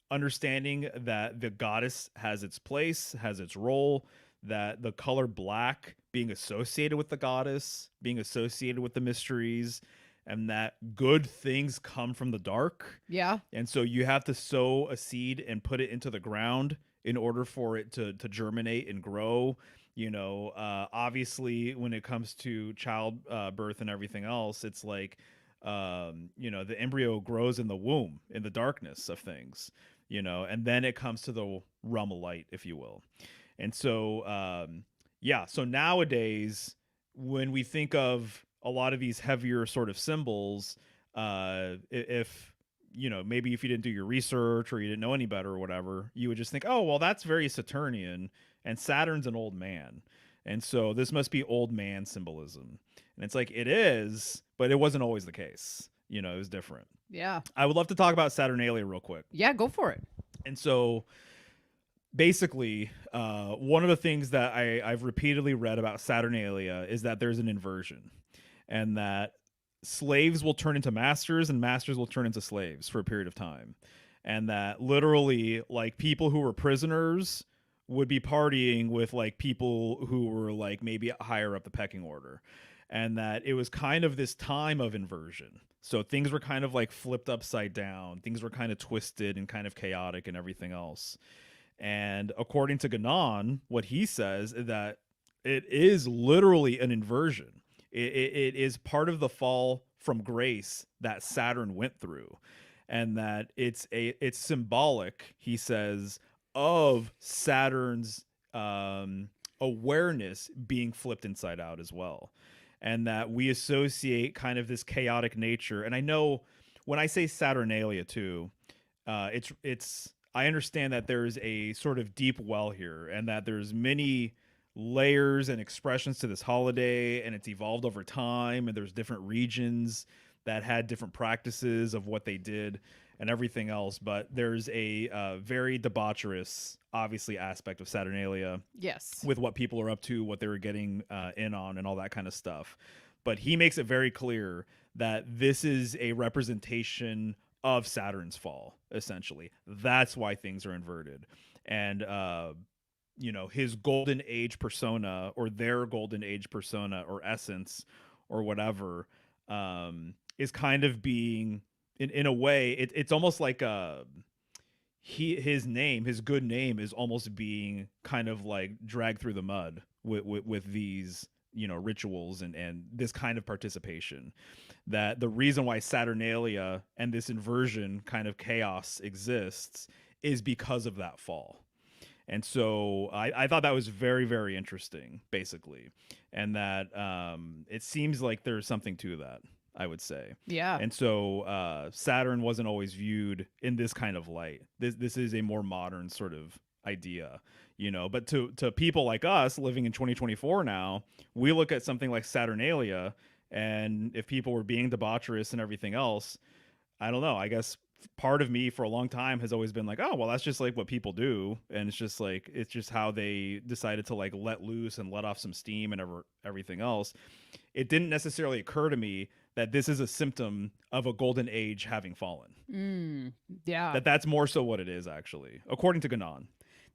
understanding that the goddess has its place, has its role, that the color black being associated with the goddess, being associated with the mysteries, and that good things come from the dark. Yeah. And so you have to sow a seed and put it into the ground in order for it to germinate and grow. Obviously, when it comes to child birth and everything else, it's like, the embryo grows in the womb, in the darkness of things, and then it comes to the realm of light, if you will. And so, so nowadays, when we think of a lot of these heavier sort of symbols, if maybe if you didn't do your research or you didn't know any better or whatever, you would just think, oh, well, that's very Saturnian, and Saturn's an old man. And so this must be old man symbolism. And it's like, it is, but it wasn't always the case. It was different. Yeah. I would love to talk about Saturnalia real quick. Yeah, go for it. And so basically, one of the things that I've repeatedly read about Saturnalia is that there's an inversion, and that slaves will turn into masters and masters will turn into slaves for a period of time. And that literally, like, people who were prisoners would be partying with like people who were like maybe higher up the pecking order. And that it was kind of this time of inversion. So things were kind of like flipped upside down. Things were kind of twisted and kind of chaotic and everything else. And according to Ganan, what he says is that it is literally an inversion. It is part of the fall from grace that Saturn went through, and that it's symbolic, he says, of Saturn's awareness being flipped inside out as well. And that we associate kind of this chaotic nature. And I know when I say Saturnalia too, it's I understand that there's a sort of deep well here, and that there's many layers and expressions to this holiday, and it's evolved over time, and there's different regions that had different practices of what they did and everything else. But there's a very debaucherous, obviously, aspect of Saturnalia. Yes. With what people are up to, what they were getting in on, and all that kind of stuff. But he makes it very clear that this is a representation of Saturn's fall, essentially. That's why things are inverted. And, his golden age persona, or their golden age persona or essence or whatever, is kind of being, in a way, it's almost like his good name is almost being kind of like dragged through the mud with these, rituals and this kind of participation. That the reason why Saturnalia and this inversion kind of chaos exists is because of that fall. And so I thought that was very, very interesting, basically. And that it seems like there's something to that, I would say. Yeah. And so Saturn wasn't always viewed in this kind of light. This is a more modern sort of idea, but to people like us living in 2024 now, we look at something like Saturnalia, and if people were being debaucherous and everything else, I don't know, I guess part of me for a long time has always been like, oh, well, that's just like what people do. And it's just how they decided to like let loose and let off some steam and everything else. It didn't necessarily occur to me that this is a symptom of a golden age having fallen. Yeah. That's more so what it is, actually, according to Ganan.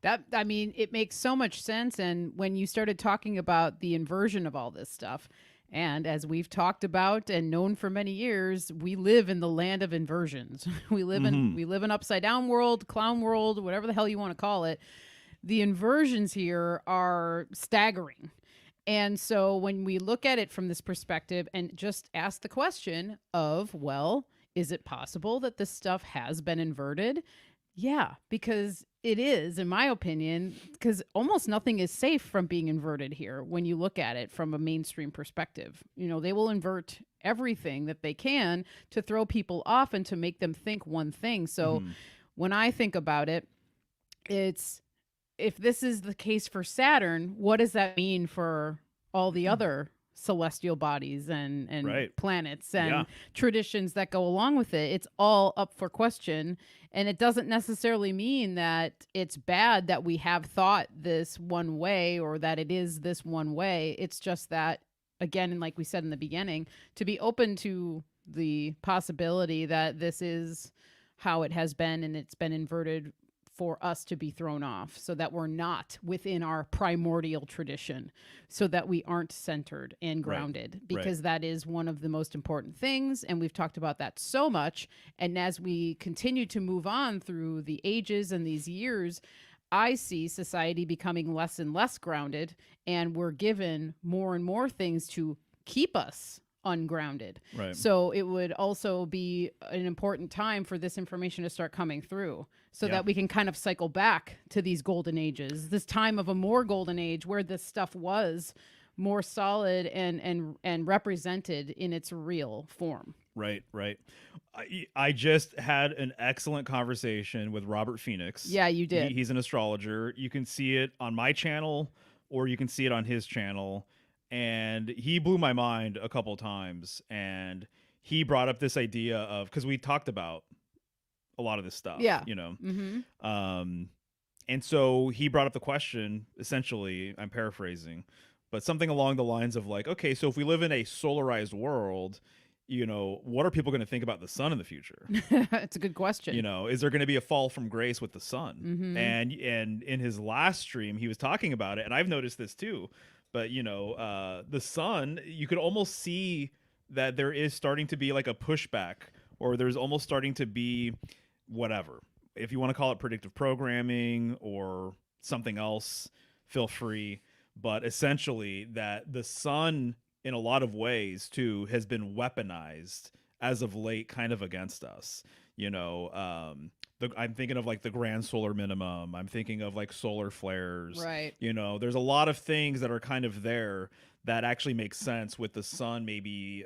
It makes so much sense. And when you started talking about the inversion of all this stuff, and as we've talked about and known for many years, we live in the land of inversions. we live in upside down world, clown world, whatever the hell you want to call it. The inversions here are staggering. And so when we look at it from this perspective and just ask the question of, well, is it possible that this stuff has been inverted? Yeah, because it is, in my opinion, because almost nothing is safe from being inverted here when you look at it from a mainstream perspective. They will invert everything that they can to throw people off and to make them think one thing. So when I think about it, it's, if this is the case for Saturn, what does that mean for all the other celestial bodies and right. planets and traditions that go along with it? It's all up for question. And it doesn't necessarily mean that it's bad that we have thought this one way or that it is this one way. It's just that, again, and like we said in the beginning, to be open to the possibility that this is how it has been and it's been inverted for us to be thrown off, so that we're not within our primordial tradition, so that we aren't centered and grounded, because that is one of the most important things. And we've talked about that so much. And as we continue to move on through the ages and these years, I see society becoming less and less grounded, and we're given more and more things to keep us ungrounded. Right. So it would also be an important time for this information to start coming through, so that we can kind of cycle back to these golden ages, this time of a more golden age where this stuff was more solid and represented in its real form. Right. I just had an excellent conversation with Robert Phoenix. Yeah, you did. He's an astrologer. You can see it on my channel, or you can see it on his channel. And he blew my mind a couple times. And he brought up this idea of, because we talked about a lot of this stuff. Yeah. You know. Mm-hmm. And so he brought up the question, essentially, I'm paraphrasing, but something along the lines of like, okay, so if we live in a solarized world, you know, what are people going to think about the sun in the future? It's a good question. You know, is there going to be a fall from grace with the sun? Mm-hmm. And in his last stream, he was talking about it, and I've noticed this too. But you know, the sun, you could almost see that there is starting to be like a pushback, or there's almost starting to be whatever, if you want to call it predictive programming or something else, feel free. But essentially, that the sun, in a lot of ways too, has been weaponized as of late, kind of against us. You know, I'm thinking of like the grand solar minimum. I'm thinking of like solar flares. Right. You know, there's a lot of things that are kind of there that actually make sense with the sun maybe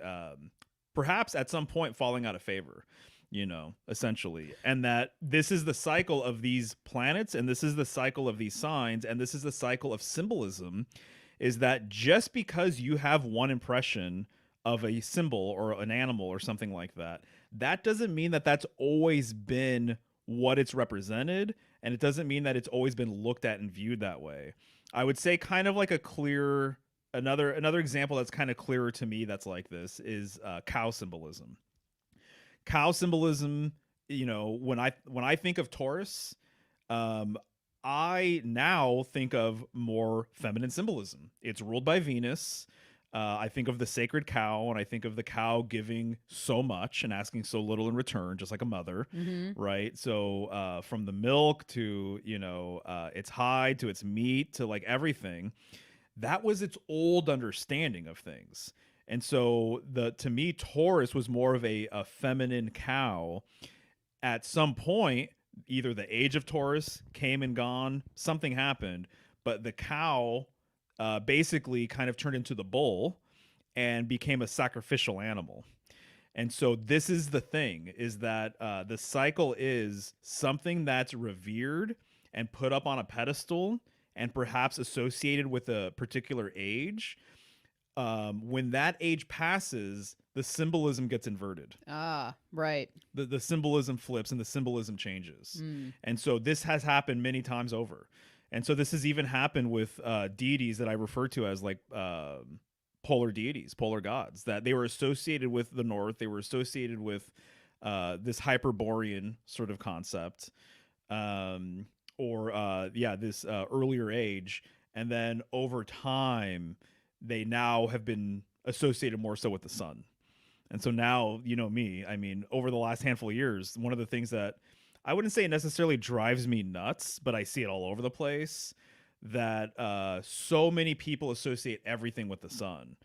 perhaps at some point falling out of favor, you know, essentially. And that this is the cycle of these planets, and this is the cycle of these signs, and this is the cycle of symbolism, is that just because you have one impression of a symbol or an animal or something like that, that doesn't mean that that's always been what it's represented, and it doesn't mean that it's always been looked at and viewed that way. I would say kind of like a clear, another example that's kind of clearer to me that's like this is cow symbolism. Cow symbolism, you know, when I think of Taurus, I now think of more feminine symbolism. It's ruled by Venus. I think of the sacred cow, and I think of the cow giving so much and asking so little in return, just like a mother, right? So from the milk to, you know, its hide to its meat to like everything, that was its old understanding of things. And so to me, Taurus was more of a feminine cow. At some point, either the age of Taurus came and gone, something happened, but the cow basically kind of turned into the bull and became a sacrificial animal. And so this is the thing, is that the cycle is something that's revered and put up on a pedestal and perhaps associated with a particular age. When that age passes, the symbolism gets inverted. Ah, right. The symbolism flips and the symbolism changes. And so this has happened many times over. And so this has even happened with deities that I refer to as like polar deities, polar gods, that they were associated with the north. They were associated with this Hyperborean sort of concept, this earlier age. And then over time, they now have been associated more so with the sun. And so now, you know me, I mean, over the last handful of years, one of the things that I wouldn't say it necessarily drives me nuts, but I see it all over the place, that so many people associate everything with the sun.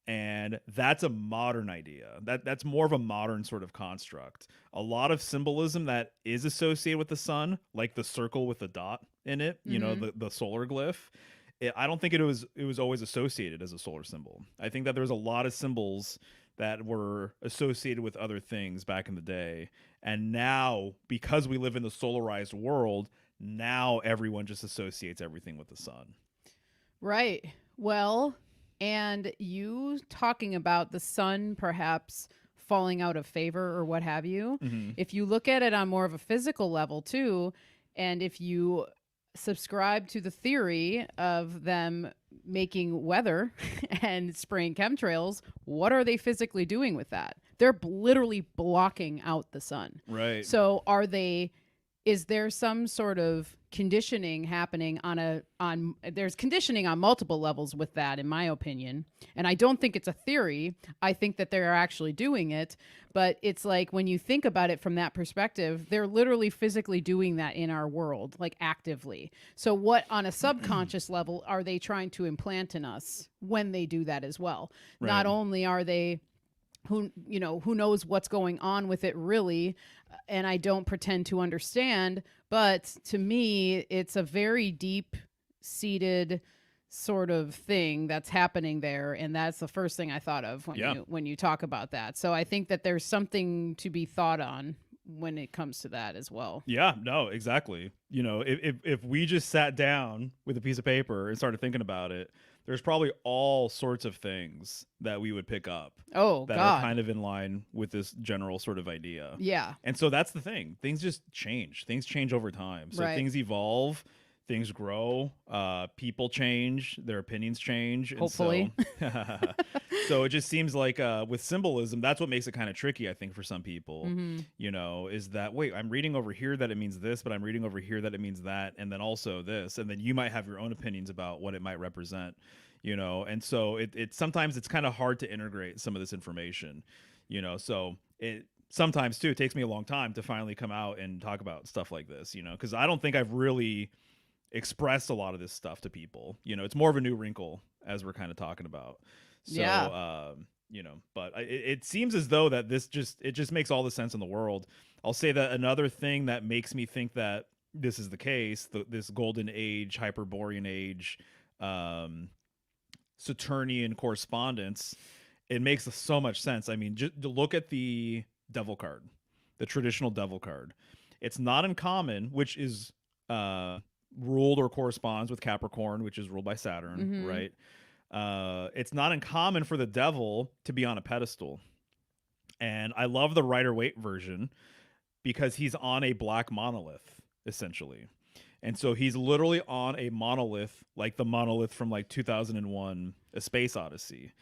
And that's a modern idea. That's more of a modern sort of construct. A lot of symbolism that is associated with the sun, like the circle with the dot in it, you know, the solar glyph, I don't think it was always associated as a solar symbol. I think that there's a lot of symbols that were associated with other things back in the day. And now, because we live in the solarized world, now everyone just associates everything with the sun. Right. Well, and you talking about the sun perhaps falling out of favor or what have you, if you look at it on more of a physical level too, and if you subscribe to the theory of them making weather and spraying chemtrails, what are they physically doing with that? They're literally blocking out the sun. Right. So are they is there some sort of conditioning happening on there's conditioning on multiple levels with that, in my opinion. And I don't think it's a theory. I think that they're actually doing it, but it's like when you think about it from that perspective, they're literally physically doing that in our world, like actively. So what on a subconscious level are they trying to implant in us when they do that as well? Right. Not only are they who knows what's going on with it really, and I don't pretend to understand, but to me it's a very deep seated sort of thing that's happening there, and that's the first thing I thought of when you talk about that. So I think that there's something to be thought on when it comes to that as well. Yeah, no, exactly. If we just sat down with a piece of paper and started thinking about it, there's probably all sorts of things that we would pick up that are kind of in line with this general sort of idea. Yeah. And so that's the thing. Things just change. Things change over time. So things evolve, things grow, people change, their opinions change. Hopefully. And so it just seems like with symbolism, that's what makes it kind of tricky, I think, for some people, is that, wait, I'm reading over here that it means this, but I'm reading over here that it means that, and then also this. And then you might have your own opinions about what it might represent, and so it sometimes it's kind of hard to integrate some of this information, so it sometimes too, it takes me a long time to finally come out and talk about stuff like this, because I don't think I've really expressed a lot of this stuff to people. It's more of a new wrinkle as we're kind of talking about. So, but it seems as though that it just makes all the sense in the world. I'll say that another thing that makes me think that this is the case, this golden age, Hyperborean age, Saturnian correspondence, it makes so much sense. I mean, just to look at the devil card, the traditional devil card. It's not uncommon, which is ruled or corresponds with Capricorn, which is ruled by Saturn, right? It's not uncommon for the devil to be on a pedestal. And I love the Rider-Waite version because he's on a black monolith, essentially. And so he's literally on a monolith, like the monolith from like 2001, A Space Odyssey.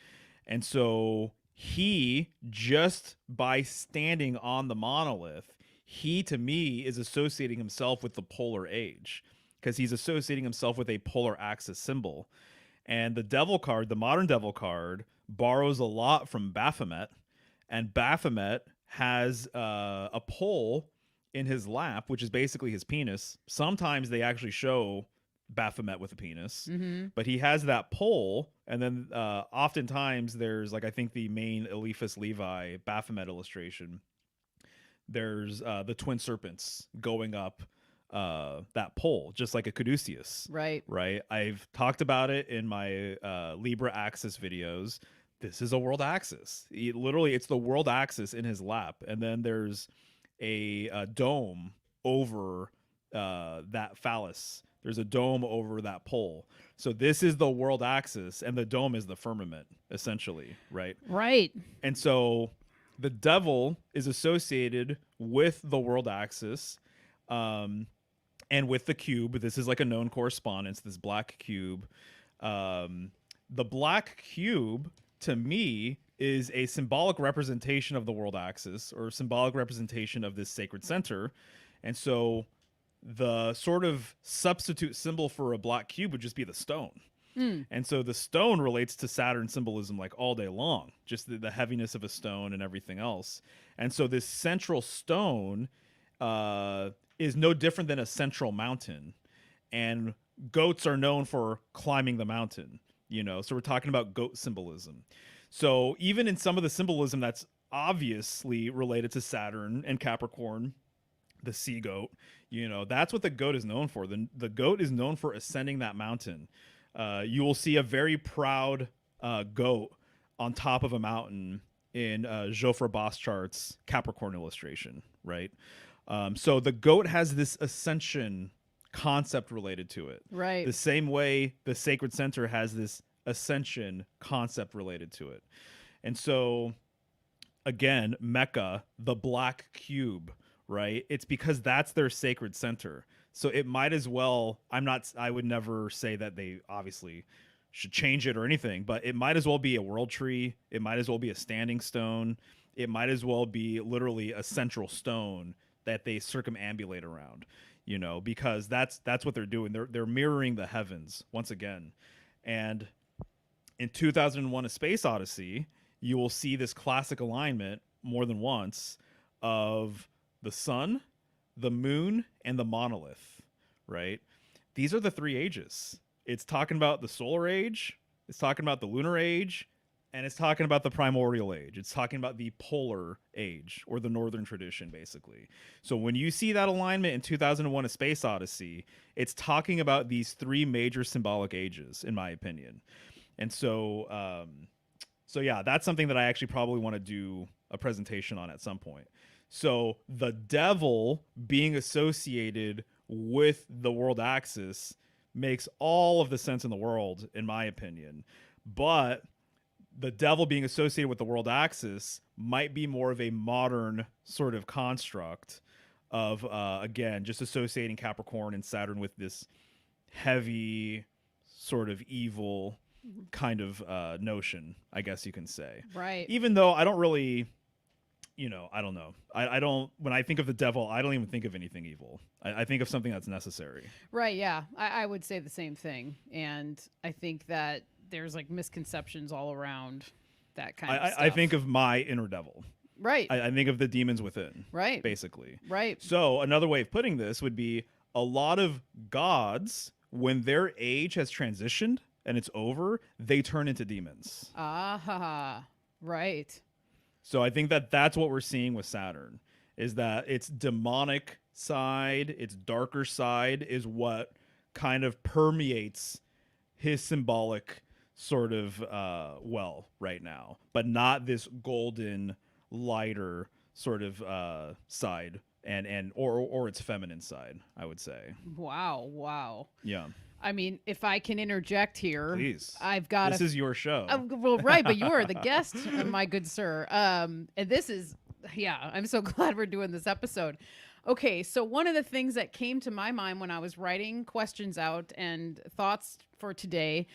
And so he, just by standing on the monolith, he, to me, is associating himself with the polar age because he's associating himself with a polar axis symbol. And the devil card, the modern devil card, borrows a lot from Baphomet. And Baphomet has a pole in his lap, which is basically his penis. Sometimes they actually show Baphomet with a penis, but he has that pole. And then oftentimes there's, like, I think the main Eliphas Levi Baphomet illustration, there's the twin serpents going up that pole, just like a caduceus. Right. I've talked about it in my Libra axis videos. This is a world axis. It's the world axis in his lap. And then there's a dome over that phallus. There's a dome over that pole. So this is the world axis, and the dome is the firmament, essentially, right? Right. And so the devil is associated with the world axis, and with the cube. This is like a known correspondence, this black cube. The black cube, to me, is a symbolic representation of the world axis, or symbolic representation of this sacred center. And so the sort of substitute symbol for a black cube would just be the stone. And so the stone relates to Saturn symbolism like all day long, just the heaviness of a stone and everything else. And so this central stone is no different than a central mountain. And goats are known for climbing the mountain, so we're talking about goat symbolism. So even in some of the symbolism that's obviously related to Saturn and Capricorn, the sea goat, that's what the goat is known for. The goat is known for ascending that mountain. You will see a very proud goat on top of a mountain in Geoffrey Boschart's Capricorn illustration, right? So the goat has this ascension concept related to it. Right. The same way the sacred center has this ascension concept related to it. And so, again, Mecca, the black cube, right? It's because that's their sacred center. So it might as well, I would never say that they obviously should change it or anything, but it might as well be a world tree. It might as well be a standing stone. It might as well be literally a central stone that they circumambulate around, because that's what they're doing. They're mirroring the heavens once again. And in 2001 A Space Odyssey, you will see this classic alignment more than once of the sun, the moon, and the monolith, right? These are the three ages. It's talking about the solar age, it's talking about the lunar age, and it's talking about the primordial age. It's talking about the polar age, or the northern tradition, basically. So when you see that alignment in 2001 A Space Odyssey, it's talking about these three major symbolic ages, in my opinion. And so, yeah, that's something that I actually probably want to do a presentation on at some point. So the devil being associated with the world axis makes all of the sense in the world, in my opinion. But the devil being associated with the world axis might be more of a modern sort of construct of, again, just associating Capricorn and Saturn with this heavy sort of evil kind of notion, I guess you can say. Right. Even though I don't really, I don't know. I don't, when I think of the devil, I don't even think of anything evil. I think of something that's necessary. Right. Yeah. I would say the same thing. And I think that there's like misconceptions all around that kind of stuff. I think of my inner devil. Right. I think of the demons within. Right. Basically. Right. So another way of putting this would be a lot of gods, when their age has transitioned and it's over, they turn into demons. Right. So I think that that's what we're seeing with Saturn, is that its demonic side, its darker side, is what kind of permeates his symbolic sort of right now, but not this golden, lighter sort of side or its feminine side, I would say. Wow. Yeah. I mean, if I can interject here, Please. I've got this is your show. Well, right, but you are the guest, my good sir. And this is, I'm so glad we're doing this episode. Okay, so one of the things that came to my mind when I was writing questions out and thoughts for today,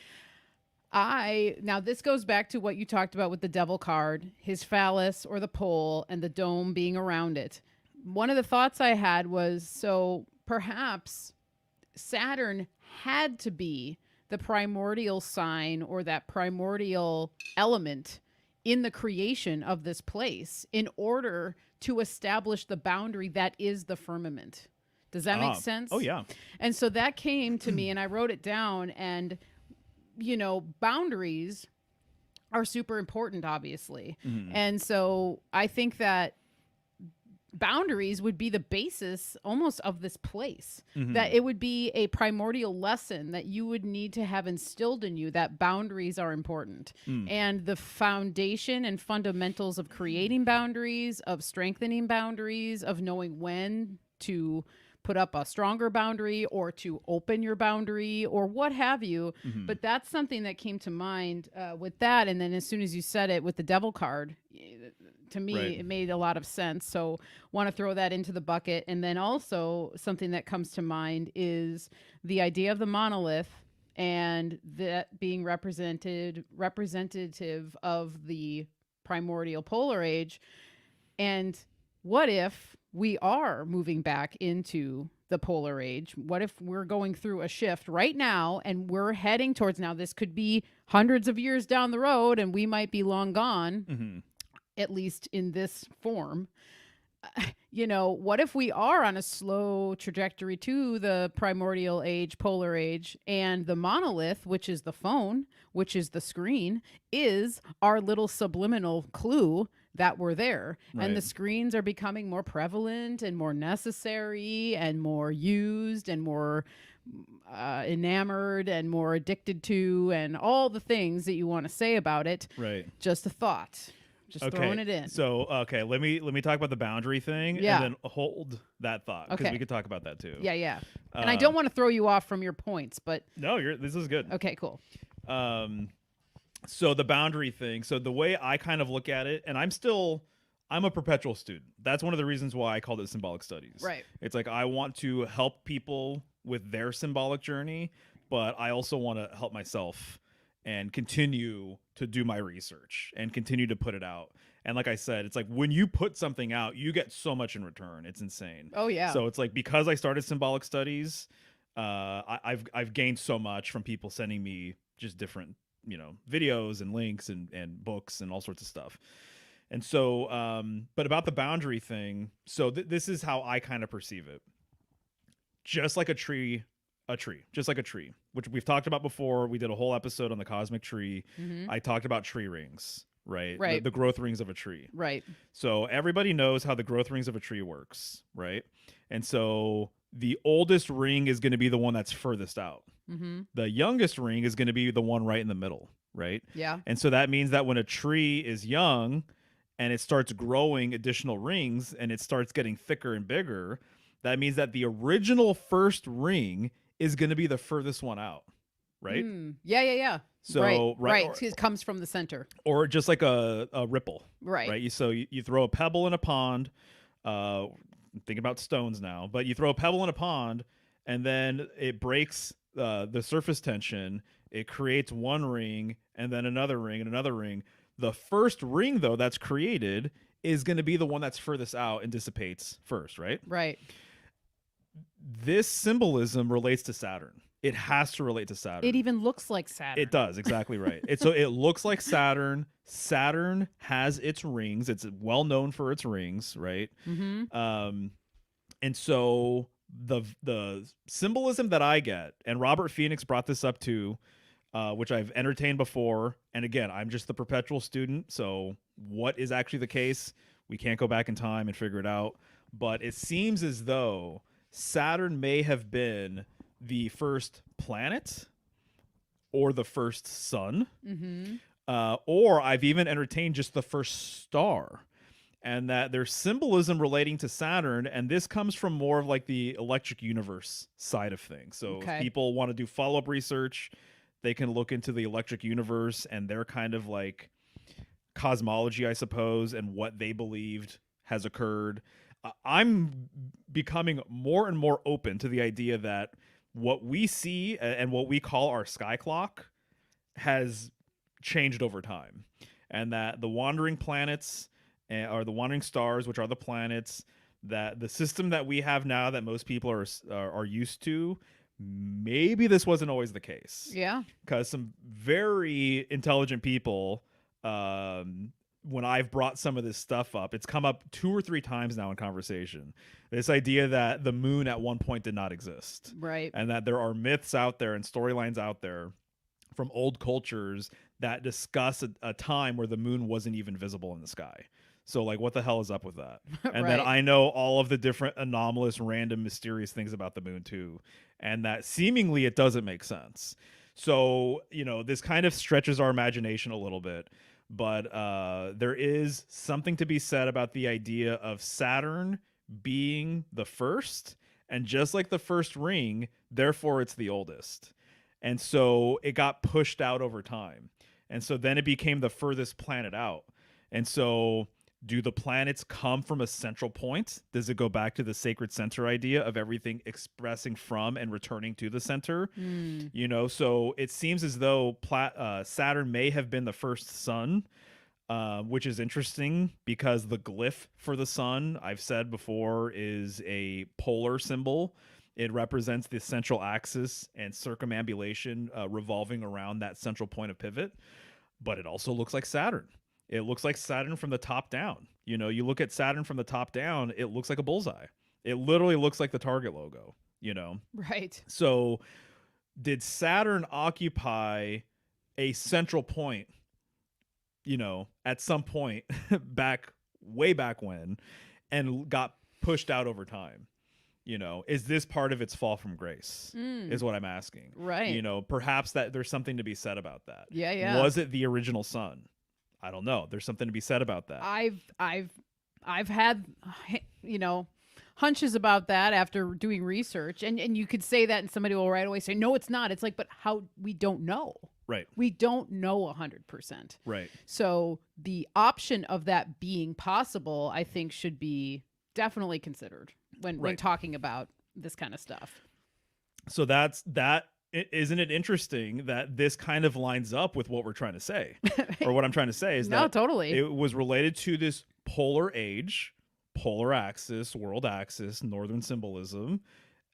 now this goes back to what you talked about with the devil card, his phallus or the pole and the dome being around it. One of the thoughts I had was, so perhaps Saturn had to be the primordial sign or that primordial element in the creation of this place in order to establish the boundary that is the firmament. Does that make sense? Oh, yeah. And so that came to me and I wrote it down, and, boundaries are super important, obviously. Mm-hmm. And so I think that boundaries would be the basis almost of this place, that it would be a primordial lesson that you would need to have instilled in you, that boundaries are important. And the foundation and fundamentals of creating boundaries, of strengthening boundaries, of knowing when to put up a stronger boundary or to open your boundary or what have you. But that's something that came to mind with that. And then as soon as you said it with the devil card, to me, It made a lot of sense. So want to throw that into the bucket. And then also something that comes to mind is the idea of the monolith and that being representative of the primordial polar age. And what if we are moving back into the polar age? What if we're going through a shift right now and we're heading towards, now this could be hundreds of years down the road and we might be long gone, at least in this form. What if we are on a slow trajectory to the primordial age, polar age, and the monolith, which is the phone, which is the screen, is our little subliminal clue that we're there. Right. And the screens are becoming more prevalent and more necessary and more used and more enamored and more addicted to, and all the things that you want to say about it. Right. Just a thought. Just throwing it in. So, let me talk about the boundary thing and then hold that thought, because we could talk about that too. Yeah. And I don't want to throw you off from your points, but no, this is good. Okay, cool. So the boundary thing. So the way I kind of look at it, and I'm a perpetual student. That's one of the reasons why I called it Symbolic Studies. Right. It's like I want to help people with their symbolic journey, but I also want to help myself and continue to do my research and continue to put it out. And like I said, it's like when you put something out, you get so much in return. It's insane. Oh yeah. So it's like, because I started Symbolic Studies, I've gained so much from people sending me just different, videos and links and books and all sorts of stuff. And so, but about the boundary thing, so this is how I kind of perceive it. Just like a tree, just like a tree, which we've talked about before. We did a whole episode on the cosmic tree. Mm-hmm. I talked about tree rings, right? Right. The growth rings of a tree. Right. So everybody knows how the growth rings of a tree works, right? And so the oldest ring is going to be the one that's furthest out. Mm-hmm. The youngest ring is going to be the one right in the middle, right? Yeah. And so that means that when a tree is young and it starts growing additional rings and it starts getting thicker and bigger, that means that the original first ring is going to be the furthest one out, right? Yeah. So right. It comes from the center. Or just like a ripple, right? Right. So you throw a pebble in a pond. Think about stones now, but you throw a pebble in a pond, and then it breaks the surface tension. It creates one ring, and then another ring, and another ring. The first ring, though, that's created is going to be the one that's furthest out and dissipates first, right? Right. This symbolism relates to Saturn. It has to relate to Saturn. It even looks like Saturn. It does, exactly right. So it looks like Saturn. Saturn has its rings. It's well known for its rings, right? Mm-hmm. And so the symbolism that I get, and Robert Phoenix brought this up too, which I've entertained before. And again, I'm just the perpetual student. So what is actually the case? We can't go back in time and figure it out. But it seems as though Saturn may have been the first planet or the first sun. Mm-hmm. Or I've even entertained just the first star. And that there's symbolism relating to Saturn, and this comes from more of like the electric universe side of things. So if people want to do follow-up research, they can look into the electric universe and their kind of like cosmology, I suppose, and what they believed has occurred. I'm becoming more and more open to the idea that what we see and what we call our sky clock has changed over time, and that the wandering planets or the wandering stars, which are the planets, that the system that we have now that most people are used to, maybe this wasn't always the case. Yeah. Because some very intelligent people, when I've brought some of this stuff up, it's come up 2 or 3 times now in conversation. This idea that the moon at one point did not exist. Right. And that there are myths out there and storylines out there from old cultures that discuss a time where the moon wasn't even visible in the sky. So, like, what the hell is up with that? And then I know all of the different anomalous, random, mysterious things about the moon, too. And that seemingly it doesn't make sense. So, this kind of stretches our imagination a little bit. But there is something to be said about the idea of Saturn being the first. And just like the first ring, therefore it's the oldest. And so it got pushed out over time. And so then it became the furthest planet out. And so do the planets come from a central point? Does it go back to the sacred center idea of everything expressing from and returning to the center? So it seems as though Saturn may have been the first sun, which is interesting because the glyph for the sun, I've said before, is a polar symbol. It represents the central axis and circumambulation revolving around that central point of pivot. But it also looks like Saturn. It looks like Saturn from the top down. You look at Saturn from the top down, it looks like a bullseye. It literally looks like the Target logo, Right. So did Saturn occupy a central point, at some point way back when, and got pushed out over time? Is this part of its fall from grace? Is what I'm asking. Right. Perhaps that there's something to be said about that. Yeah. Was it the original sun? I don't know. There's something to be said about that. I've had hunches about that after doing research, and you could say that, and somebody will right away say, no, it's not. It's like, but how? We don't know. Right. We don't know 100%. Right. So the option of that being possible, I think, should be definitely considered when talking about this kind of stuff. So that isn't it interesting that this kind of lines up with what we're trying to say, or what I'm trying to say is No, that totally. it was related to this polar age, polar axis, world axis, northern symbolism.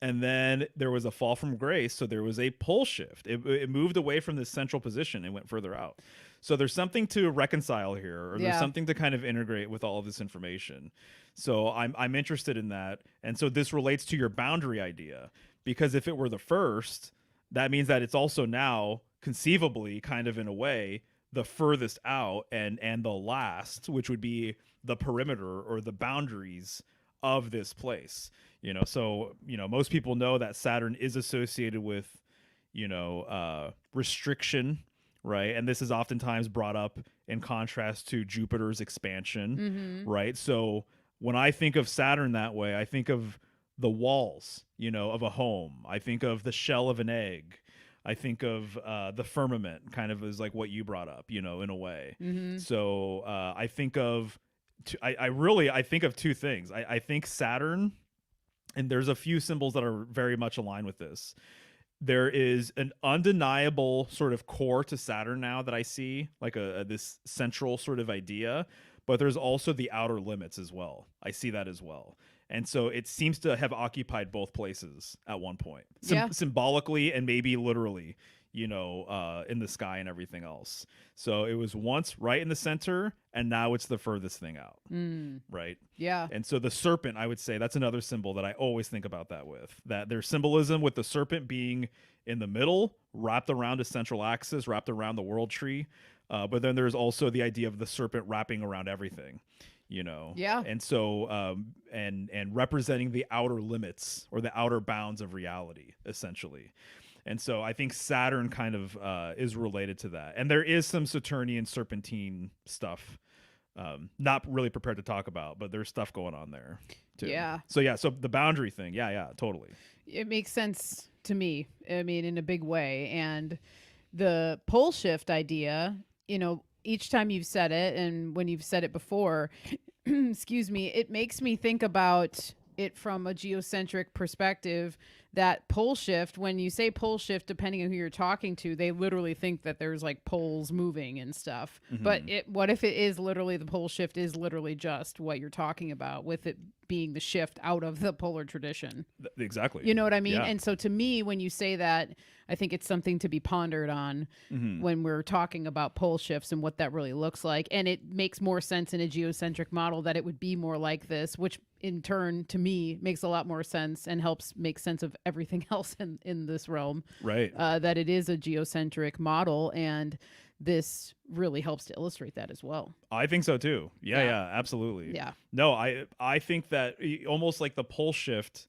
And then there was a fall from grace, so there was a pole shift. It moved away from this central position and went further out. So there's something to reconcile here, or there's something to kind of integrate with all of this information. So I'm interested in that. And so this relates to your boundary idea, because if it were the first, that means that it's also now conceivably, kind of in a way, the furthest out and the last, which would be the perimeter or the boundaries of this place. So most people know that Saturn is associated with restriction, right? And this is oftentimes brought up in contrast to Jupiter's expansion, right? So when I think of Saturn that way, I think of the walls of a home. I think of the shell of an egg. I think of the firmament, kind of as like what you brought up, in a way. So I think of I think of two things. I think Saturn, and there's a few symbols that are very much aligned with this. There is an undeniable sort of core to Saturn now that I see, like this central sort of idea, but there's also the outer limits as well. I see that as well. And so it seems to have occupied both places at one point, symbolically and maybe literally, in the sky and everything else. So it was once right in the center, and now it's the furthest thing out. Right. Yeah. And so the serpent, I would say, that's another symbol that I always think about that with, that there's symbolism with the serpent being in the middle, wrapped around a central axis, wrapped around the world tree. But then there's also the idea of the serpent wrapping around everything. Yeah. And so and representing the outer limits or the outer bounds of reality, essentially. And so I think Saturn kind of is related to that. And there is some Saturnian serpentine stuff. Not really prepared to talk about, but there's stuff going on there too. Yeah. So the boundary thing. Yeah, totally. It makes sense to me. I mean, in a big way. And the pole shift idea, each time you've said it, and when you've said it before, excuse me, it makes me think about it from a geocentric perspective. That pole shift, when you say pole shift, depending on who you're talking to, they literally think that there's like poles moving and stuff. But what if it is literally, the pole shift is literally just what you're talking about, with it being the shift out of the polar tradition? Exactly. You know what I mean? Yeah. And so to me, when you say that, I think it's something to be pondered on when we're talking about pole shifts and what that really looks like. And it makes more sense in a geocentric model that it would be more like this, which in turn, to me, makes a lot more sense and helps make sense of everything else in this realm. Right. That it is a geocentric model, and this really helps to illustrate that as well. I think so too. Yeah, absolutely. Yeah. No, I think that almost like the pole shift,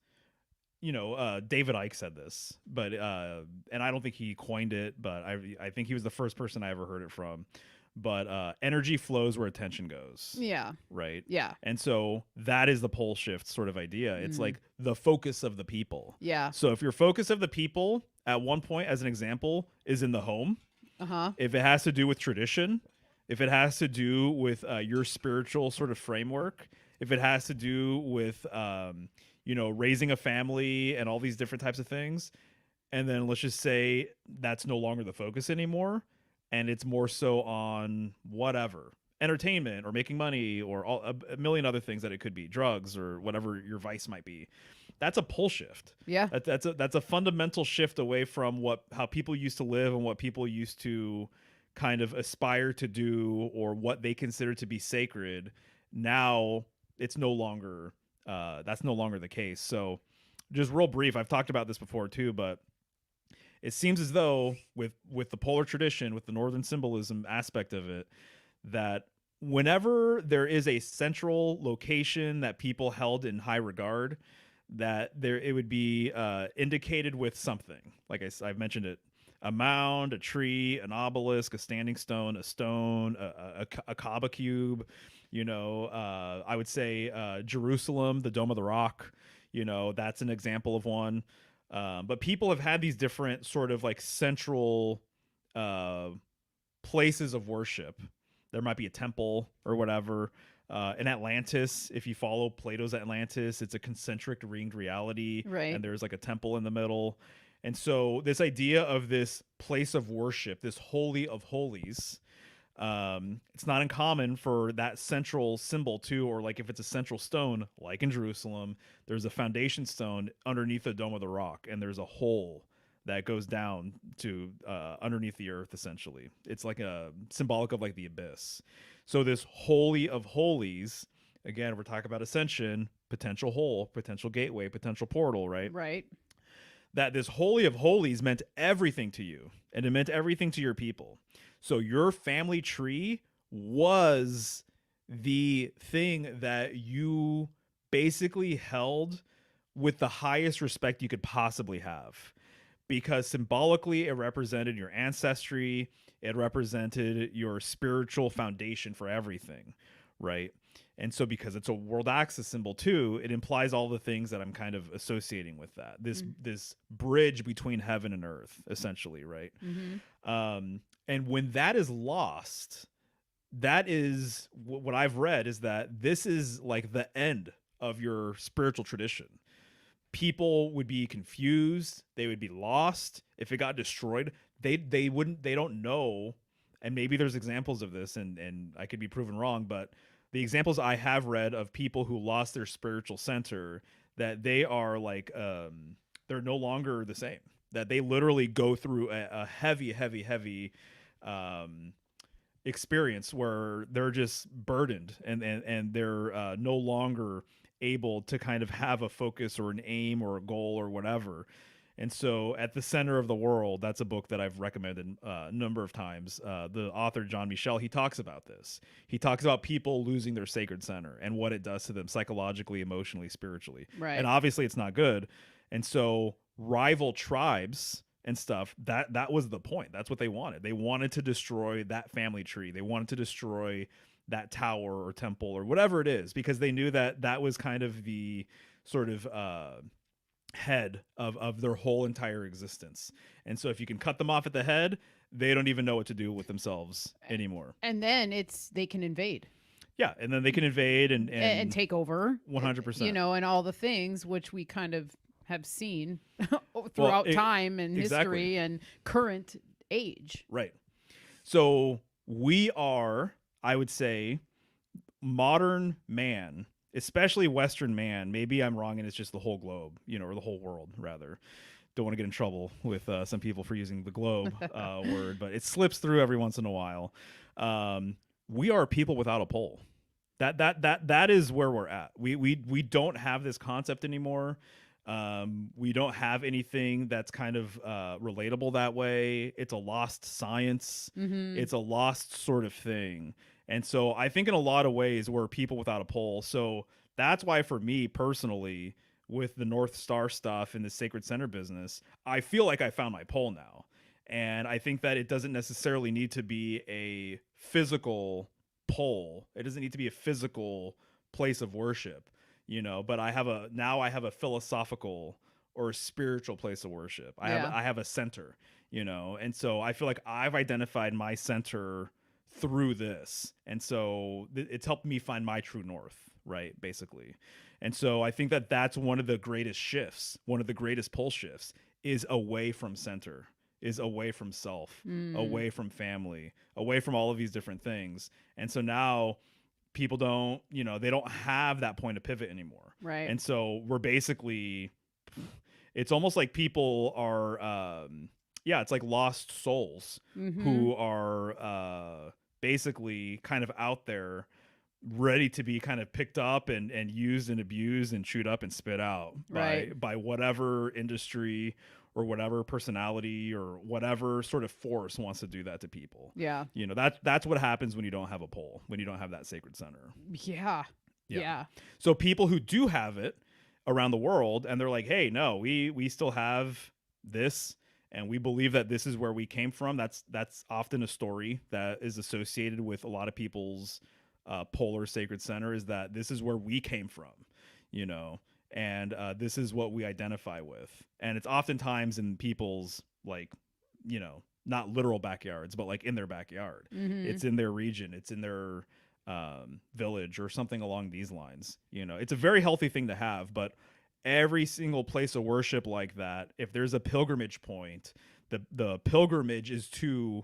David Icke said this, but and I don't think he coined it, but I think he was the first person I ever heard it from. But energy flows where attention goes. Yeah. Right. Yeah. And so that is the pole shift sort of idea. It's like the focus of the people. Yeah. So if your focus of the people at one point, as an example, is in the home, if it has to do with tradition, if it has to do with your spiritual sort of framework, if it has to do with raising a family and all these different types of things, and then let's just say that's no longer the focus anymore, and it's more so on whatever, entertainment or making money or a million other things that it could be, drugs or whatever your vice might be. That's a pole shift. Yeah. That's a fundamental shift away from how people used to live and what people used to kind of aspire to do, or what they consider to be sacred. Now it's no longer that's no longer the case. So just real brief, I've talked about this before too, but it seems as though with the polar tradition, with the northern symbolism aspect of it, that whenever there is a central location that people held in high regard, that it would be indicated with something. Like I've mentioned it, a mound, a tree, an obelisk, a standing stone, a stone, a Kaaba cube. I would say Jerusalem, the Dome of the Rock. That's an example of one. But people have had these different sort of like central places of worship. There might be a temple or whatever. In Atlantis, if you follow Plato's Atlantis, it's a concentric ringed reality. Right. And there's like a temple in the middle. And so this idea of this place of worship, this holy of holies, it's not uncommon for that central symbol too, or like if it's a central stone, like in Jerusalem, there's a foundation stone underneath the dome of the rock, and there's a hole that goes down to underneath the earth. Essentially, it's like a symbolic of like the abyss. So this holy of holies, again, we're talking about ascension, potential hole, potential gateway, potential portal, right? Right. That this holy of holies meant everything to you, and it meant everything to your people. So your family tree was the thing that you basically held with the highest respect you could possibly have, because symbolically it represented your ancestry, it represented your spiritual foundation for everything, right? And so because it's a world axis symbol too, it implies all the things that I'm kind of associating with that. This bridge between heaven and earth, essentially, right? And when that is lost, that is what I've read, is that this is like the end of your spiritual tradition. People would be confused, they would be lost if it got destroyed. They don't know, and maybe there's examples of this, and I could be proven wrong, but the examples I have read of people who lost their spiritual center, that they are like they're no longer the same, that they literally go through a heavy experience where they're just burdened, and they're no longer able to kind of have a focus or an aim or a goal or whatever. And so At the Center of the World, that's a book that I've recommended a number of times. The author, John Michel, he talks about this. He talks about people losing their sacred center and what it does to them psychologically, emotionally, spiritually. Right. And obviously it's not good. And so rival tribes and stuff, that was the point. That's what they wanted. They wanted to destroy that family tree. They wanted to destroy that tower or temple or whatever it is, because they knew that that was kind of the sort of head of their whole entire existence. And so if you can cut them off at the head, they don't even know what to do with themselves anymore. And then they can invade. Yeah, and then they can invade and take over 100%. You know, and all the things which we kind of have seen throughout time and history and current age. Right. So we are, I would say, modern man, especially Western man. Maybe I'm wrong and it's just the whole globe, you know, or the whole world, rather. Don't want to get in trouble with some people for using the globe word, but it slips through every once in a while. We are people without a pole. That is where we're at. We don't have this concept anymore. We don't have anything that's kind of relatable that way. It's a lost science. It's a lost sort of thing. And so I think in a lot of ways we're people without a pole. So that's why for me personally, with the North Star stuff and the Sacred Center business, I feel like I found my pole now. And I think that it doesn't necessarily need to be a physical pole. It doesn't need to be a physical place of worship, you know, but I have a philosophical or a spiritual place of worship. I have a center, you know. And so I feel like I've identified my center through this. And so it's helped me find my true north, right, basically. And so I think that that's one of the greatest shifts, one of the greatest pole shifts, is away from center, is away from self, away from family, away from all of these different things. And so now people don't, you know, they don't have that point of pivot anymore. Right. And so we're basically, it's almost like people are, it's like lost souls who are basically kind of out there ready to be kind of picked up and used and abused and chewed up and spit out by whatever industry or whatever personality or whatever sort of force wants to do that to people. Yeah. You know, that's what happens when you don't have a pole, when you don't have that sacred center. Yeah. So people who do have it around the world and they're like, hey, no, we still have this and we believe that this is where we came from. That's often a story that is associated with a lot of people's polar sacred center, is that this is where we came from, you know, and this is what we identify with. And it's oftentimes in people's, like, you know, not literal backyards, but like in their backyard. It's in their region. It's in their village or something along these lines. You know, it's a very healthy thing to have, but every single place of worship like that, if there's a pilgrimage point, the pilgrimage is to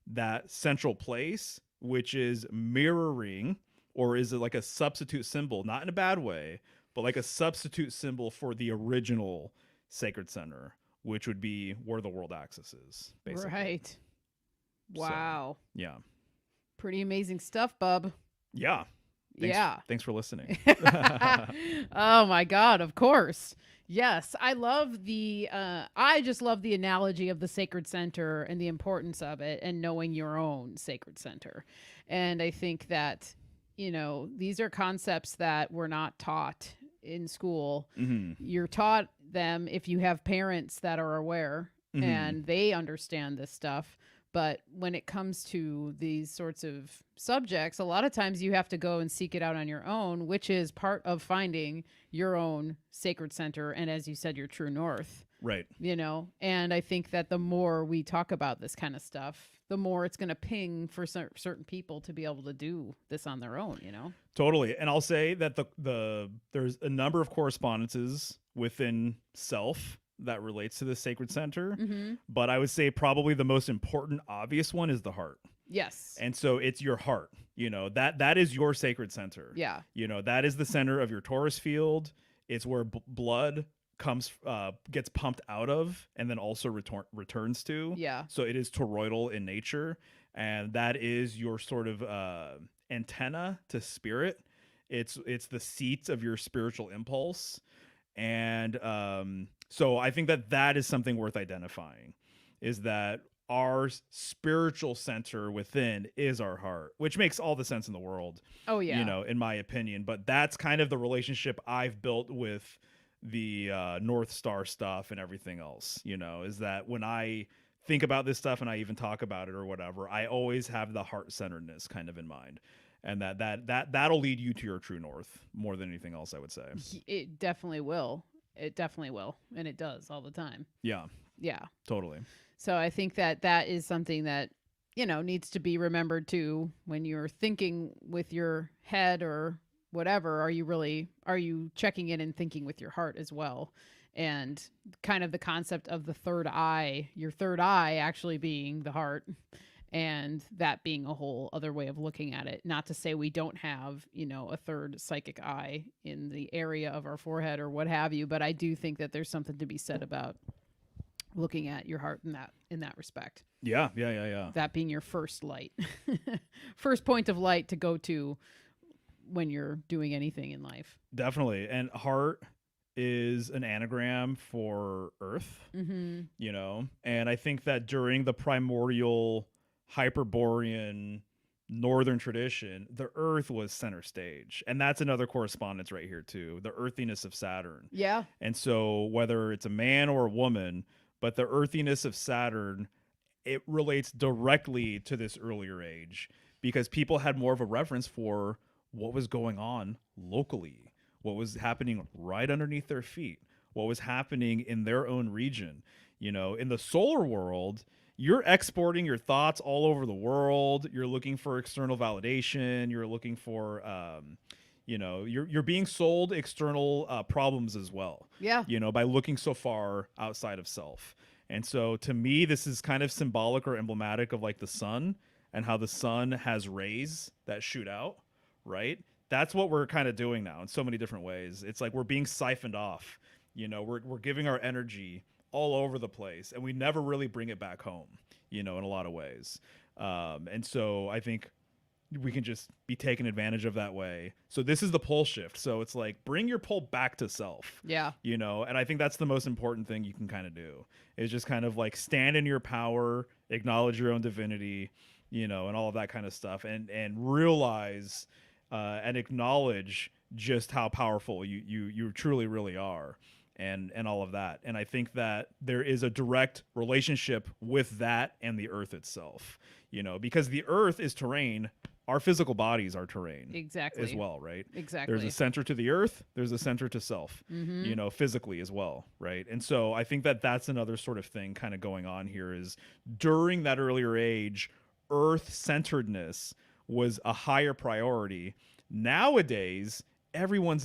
that central place, which is mirroring, or is it like a substitute symbol, not in a bad way, but like a substitute symbol for the original sacred center, which would be where the world axis is, basically. Right. Wow. So, yeah. Pretty amazing stuff, bub. Yeah. Thanks for listening. Oh my God, of course. Yes, I love I just love the analogy of the sacred center and the importance of it and knowing your own sacred center. And I think that, these are concepts that we're not taught in school. Mm-hmm. You're taught them if you have parents that are aware and they understand this stuff. But when it comes to these sorts of subjects, a lot of times you have to go and seek it out on your own, which is part of finding your own sacred center. And as you said, your true north. Right. And I think that the more we talk about this kind of stuff, the more it's going to ping for certain people to be able to do this on their own, Totally. And I'll say that there's a number of correspondences within self that relates to the sacred center. But I would say probably the most important, obvious one is the heart. Yes. And so it's your heart, that is your sacred center. Yeah. That is the center of your torus field. It's where blood gets pumped out of and then also returns to. Yeah. So it is toroidal in nature. And that is your sort of antenna to spirit. It's the seat of your spiritual impulse. And so I think that is something worth identifying, is that our spiritual center within is our heart, which makes all the sense in the world. Oh, yeah. In my opinion. But that's kind of the relationship I've built with the North Star stuff and everything else, is that when I think about this stuff and I even talk about it or whatever, I always have the heart-centeredness kind of in mind. And that'll lead you to your true north more than anything else, I would say. It definitely will. It definitely will. And it does all the time. Yeah. Yeah. Totally. So I think that is something that, needs to be remembered too when you're thinking with your head or whatever. Are you checking in and thinking with your heart as well? And kind of the concept of the third eye, your third eye actually being the heart. And that being a whole other way of looking at it. Not to say we don't have, a third psychic eye in the area of our forehead or what have you, but I do think that there's something to be said about looking at your heart in that respect. Yeah. That being your first light, first point of light to go to when you're doing anything in life. Definitely. And heart is an anagram for earth, and I think that during the primordial Hyperborean northern tradition, the earth was center stage. And that's another correspondence right here too, the earthiness of Saturn. Yeah. And so whether it's a man or a woman, but the earthiness of Saturn, it relates directly to this earlier age because people had more of a reverence for what was going on locally, what was happening right underneath their feet, what was happening in their own region. In the solar world, you're exporting your thoughts all over the world. You're looking for external validation. You're looking for, you're being sold external problems as well. Yeah. By looking so far outside of self. And so to me, this is kind of symbolic or emblematic of like the sun and how the sun has rays that shoot out, right? That's what we're kind of doing now in so many different ways. It's like we're being siphoned off. We're giving our energy all over the place and we never really bring it back home, in a lot of ways. And so I think we can just be taken advantage of that way. So this is the pole shift. So it's like, bring your pole back to self. Yeah. And I think that's the most important thing you can kind of do is just kind of like stand in your power, acknowledge your own divinity, and all of that kind of stuff and realize and acknowledge just how powerful you truly really are. And all of that. And I think that there is a direct relationship with that and the earth itself, because the earth is terrain. Our physical bodies are terrain. Exactly. As well, right? Exactly. There's a center to the earth. There's a center to self, physically as well, right? And so I think that that's another sort of thing kind of going on here is during that earlier age, earth-centeredness was a higher priority. Nowadays, everyone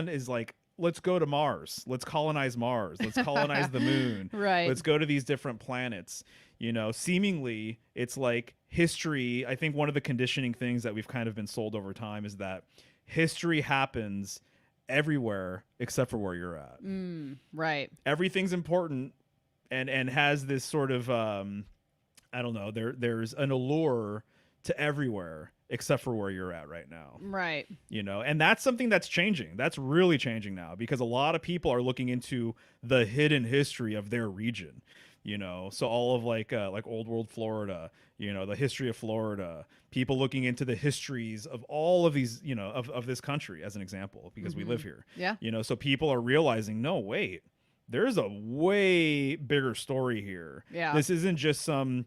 is like let's go to Mars. Let's colonize Mars. Let's colonize the moon. Right. Let's go to these different planets. You know, seemingly it's like history. I think one of the conditioning things that we've kind of been sold over time is that history happens everywhere except for where you're at. Right. Everything's important and has this sort of I don't know, there's an allure to everywhere except for where you're at right now. Right. You know, and that's something that's changing. That's really changing now because a lot of people are looking into the hidden history of their region. You know, so all of like old world Florida, you know, the history of Florida, people looking into the histories of all of these, you know, of this country as an example, because we live here. Yeah. You know, so people are realizing, no, wait, there's a way bigger story here. Yeah. This isn't just some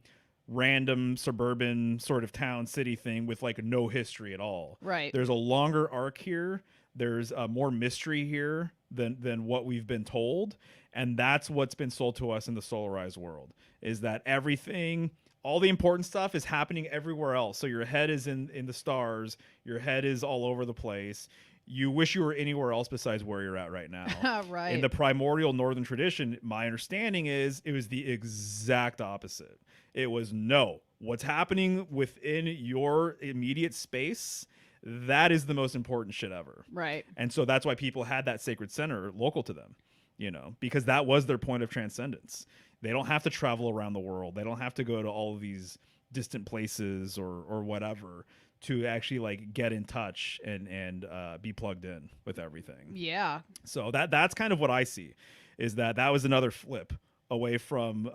random suburban sort of town city thing with like no history at all. Right. There's a longer arc here. There's more mystery here than what we've been told. And that's what's been sold to us in the solarized world, is that everything, all the important stuff is happening everywhere else. So your head is in the stars. Your head is all over the place. You wish you were anywhere else besides where you're at right now. Right. In the primordial northern tradition, my understanding is it was the exact opposite. It was, no, what's happening within your immediate space, that is the most important shit ever. Right. And so that's why people had that sacred center local to them, you know, because that was their point of transcendence. They don't have to travel around the world. They don't have to go to all of these distant places or whatever to actually like get in touch and be plugged in with everything. Yeah. So that's kind of what I see, is that was another flip away from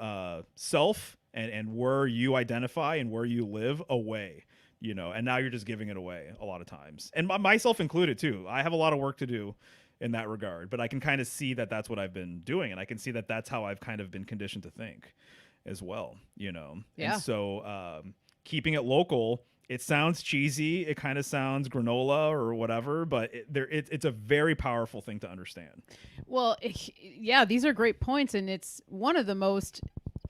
self and where you identify and where you live away, you know, and now you're just giving it away a lot of times, and myself included too. I have a lot of work to do in that regard, but I can kind of see that that's what I've been doing, and I can see that that's how I've kind of been conditioned to think as well, you know. Yeah. And so keeping it local, it sounds cheesy, it kind of sounds granola or whatever, but it's a very powerful thing to understand. Well, yeah, these are great points, and it's one of the most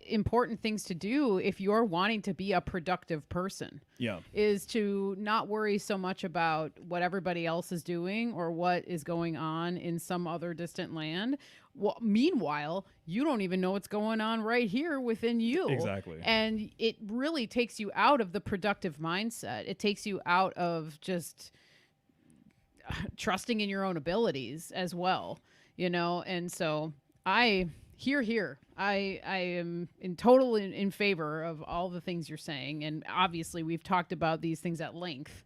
important things to do if you're wanting to be a productive person. Yeah. Is to not worry so much about what everybody else is doing or what is going on in some other distant land. Well, meanwhile, you don't even know what's going on right here within you. Exactly. And it really takes you out of the productive mindset. It takes you out of just trusting in your own abilities as well, you know? And so I am in favor of all the things you're saying. And obviously we've talked about these things at length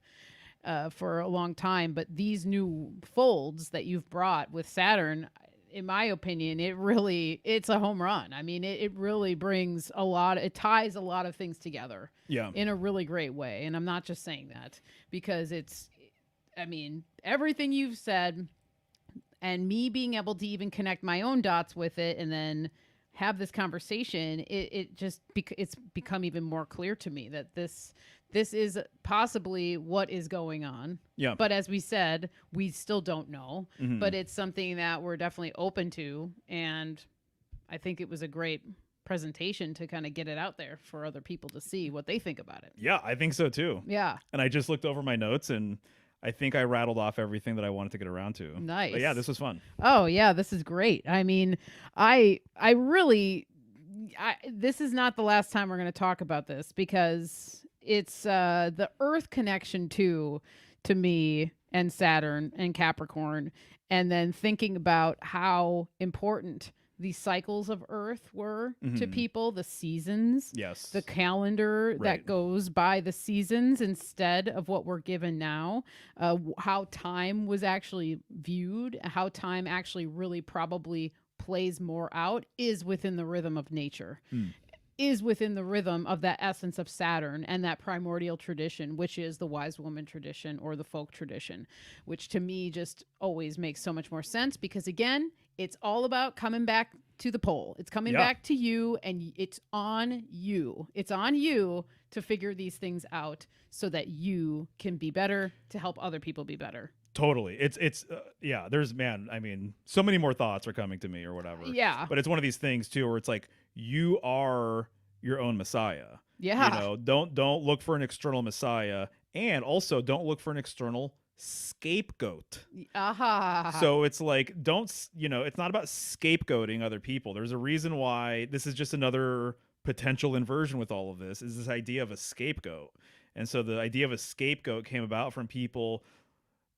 for a long time, but these new folds that you've brought with Saturn, in my opinion, it's a home run. I mean, it really brings it ties a lot of things together in a really great way. And I'm not just saying that because everything you've said and me being able to even connect my own dots with it and then have this conversation, it's become even more clear to me that this is possibly what is going on. Yeah. But as we said, we still don't know. Mm-hmm. But it's something that we're definitely open to. And I think it was a great presentation to kind of get it out there for other people to see what they think about it. Yeah, I think so too. Yeah. And I just looked over my notes and I think I rattled off everything that I wanted to get around to. Nice. But yeah, this was fun. Oh yeah, this is great. I mean, this is not the last time we're going to talk about this because it's the Earth connection to me and Saturn and Capricorn, and then thinking about how important the cycles of Earth were to people, the seasons, yes, the calendar that goes by the seasons instead of what we're given now, how time was actually viewed, how time actually really probably plays more out is within the rhythm of nature. Is within the rhythm of that essence of Saturn and that primordial tradition, which is the wise woman tradition or the folk tradition, which to me just always makes so much more sense because, again, it's all about coming back to the pole. It's coming back to you, and it's on you. It's on you to figure these things out so that you can be better, to help other people be better. Totally. It's there's, I mean, so many more thoughts are coming to me or whatever. Yeah. But it's one of these things too, where it's like, you are your own Messiah. Yeah. You know, don't look for an external Messiah, and also don't look for an external scapegoat. Aha. So it's like, it's not about scapegoating other people. There's a reason why this is just another potential inversion with all of this, is this idea of a scapegoat. And so the idea of a scapegoat came about from people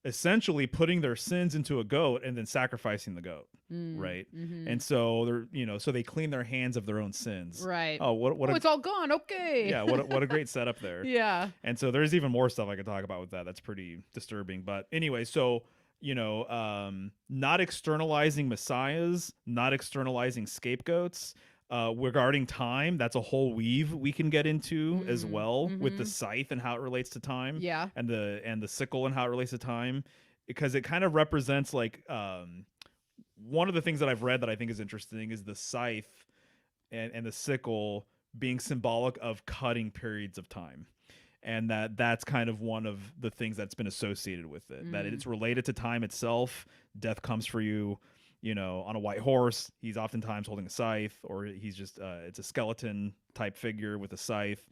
essentially putting their sins into a goat and then sacrificing the goat. Right. Mm-hmm. And so so they clean their hands of their own sins. Right. It's all gone. Okay. Yeah. What a great setup there. Yeah. And so there's even more stuff I could talk about with that. That's pretty disturbing. But anyway, so, not externalizing messiahs, not externalizing scapegoats. Regarding time, that's a whole weave we can get into as well, with the scythe and how it relates to time. Yeah. And the sickle and how it relates to time, because it kind of represents like one of the things that I've read that I think is interesting is the scythe and the sickle being symbolic of cutting periods of time. And that's kind of one of the things that's been associated with it, that it's related to time itself. Death comes for you, on a white horse. He's oftentimes holding a scythe, or he's just it's a skeleton type figure with a scythe,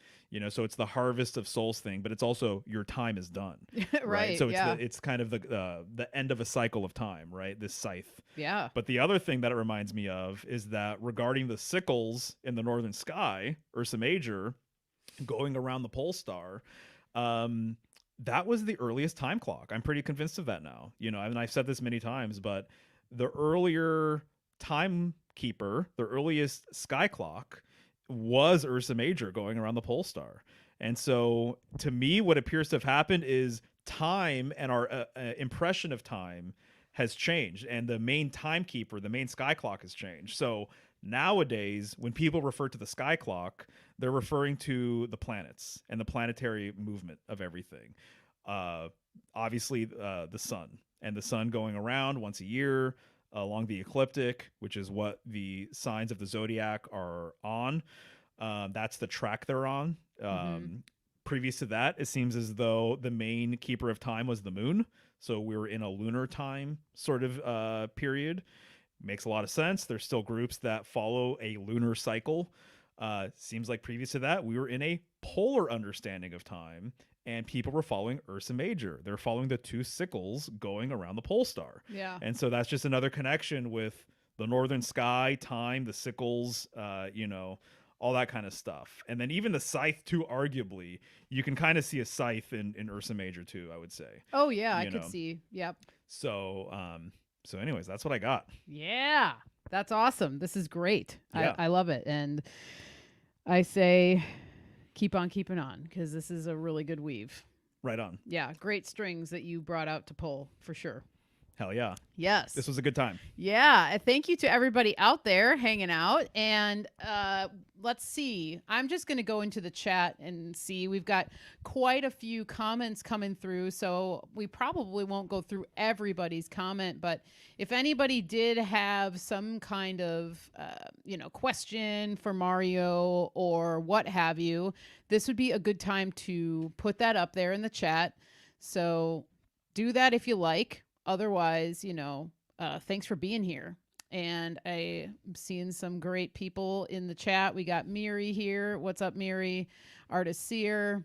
so it's the harvest of souls thing, but it's also your time is done. Right. So yeah. it's kind of the end of a cycle of time, right? This scythe. Yeah. But the other thing that it reminds me of is that regarding the sickles in the northern sky, Ursa Major, going around the pole star, that was the earliest time clock. I'm pretty convinced of that now. And I've said this many times, but the earlier timekeeper, the earliest sky clock, was Ursa Major going around the pole star. And so to me, what appears to have happened is time and our impression of time has changed, and the main timekeeper, the main sky clock, has changed. So nowadays, when people refer to the sky clock, they're referring to the planets and the planetary movement of everything. Obviously, the sun, and the sun going around once a year along the ecliptic, which is what the signs of the zodiac are on. That's the track they're on. Previous to that, it seems as though the main keeper of time was the moon. So we were in a lunar time sort of period. Makes a lot of sense. There's still groups that follow a lunar cycle. Seems like previous to that, we were in a polar understanding of time, and people were following Ursa Major. They're following the two sickles going around the pole star. Yeah. And so that's just another connection with the northern sky, time, the sickles, all that kind of stuff. And then even the scythe too, arguably, you can kind of see a scythe in Ursa Major too, I would say. Oh yeah, I could see. Yep. So anyways, that's what I got. Yeah. That's awesome. This is great. Yeah. I love it. And I say keep on keeping on, because this is a really good weave. Right on. Yeah. Great strings that you brought out to pull, for sure. Hell yeah. Yes. This was a good time. Yeah. Thank you to everybody out there hanging out. And let's see. I'm just going to go into the chat and see. We've got quite a few comments coming through, so we probably won't go through everybody's comment. But if anybody did have some kind of, question for Mario or what have you, this would be a good time to put that up there in the chat. So do that if you like. Otherwise, thanks for being here. And I'm seeing some great people in the chat. We got Miri here. What's up, Miri? Artist Seer.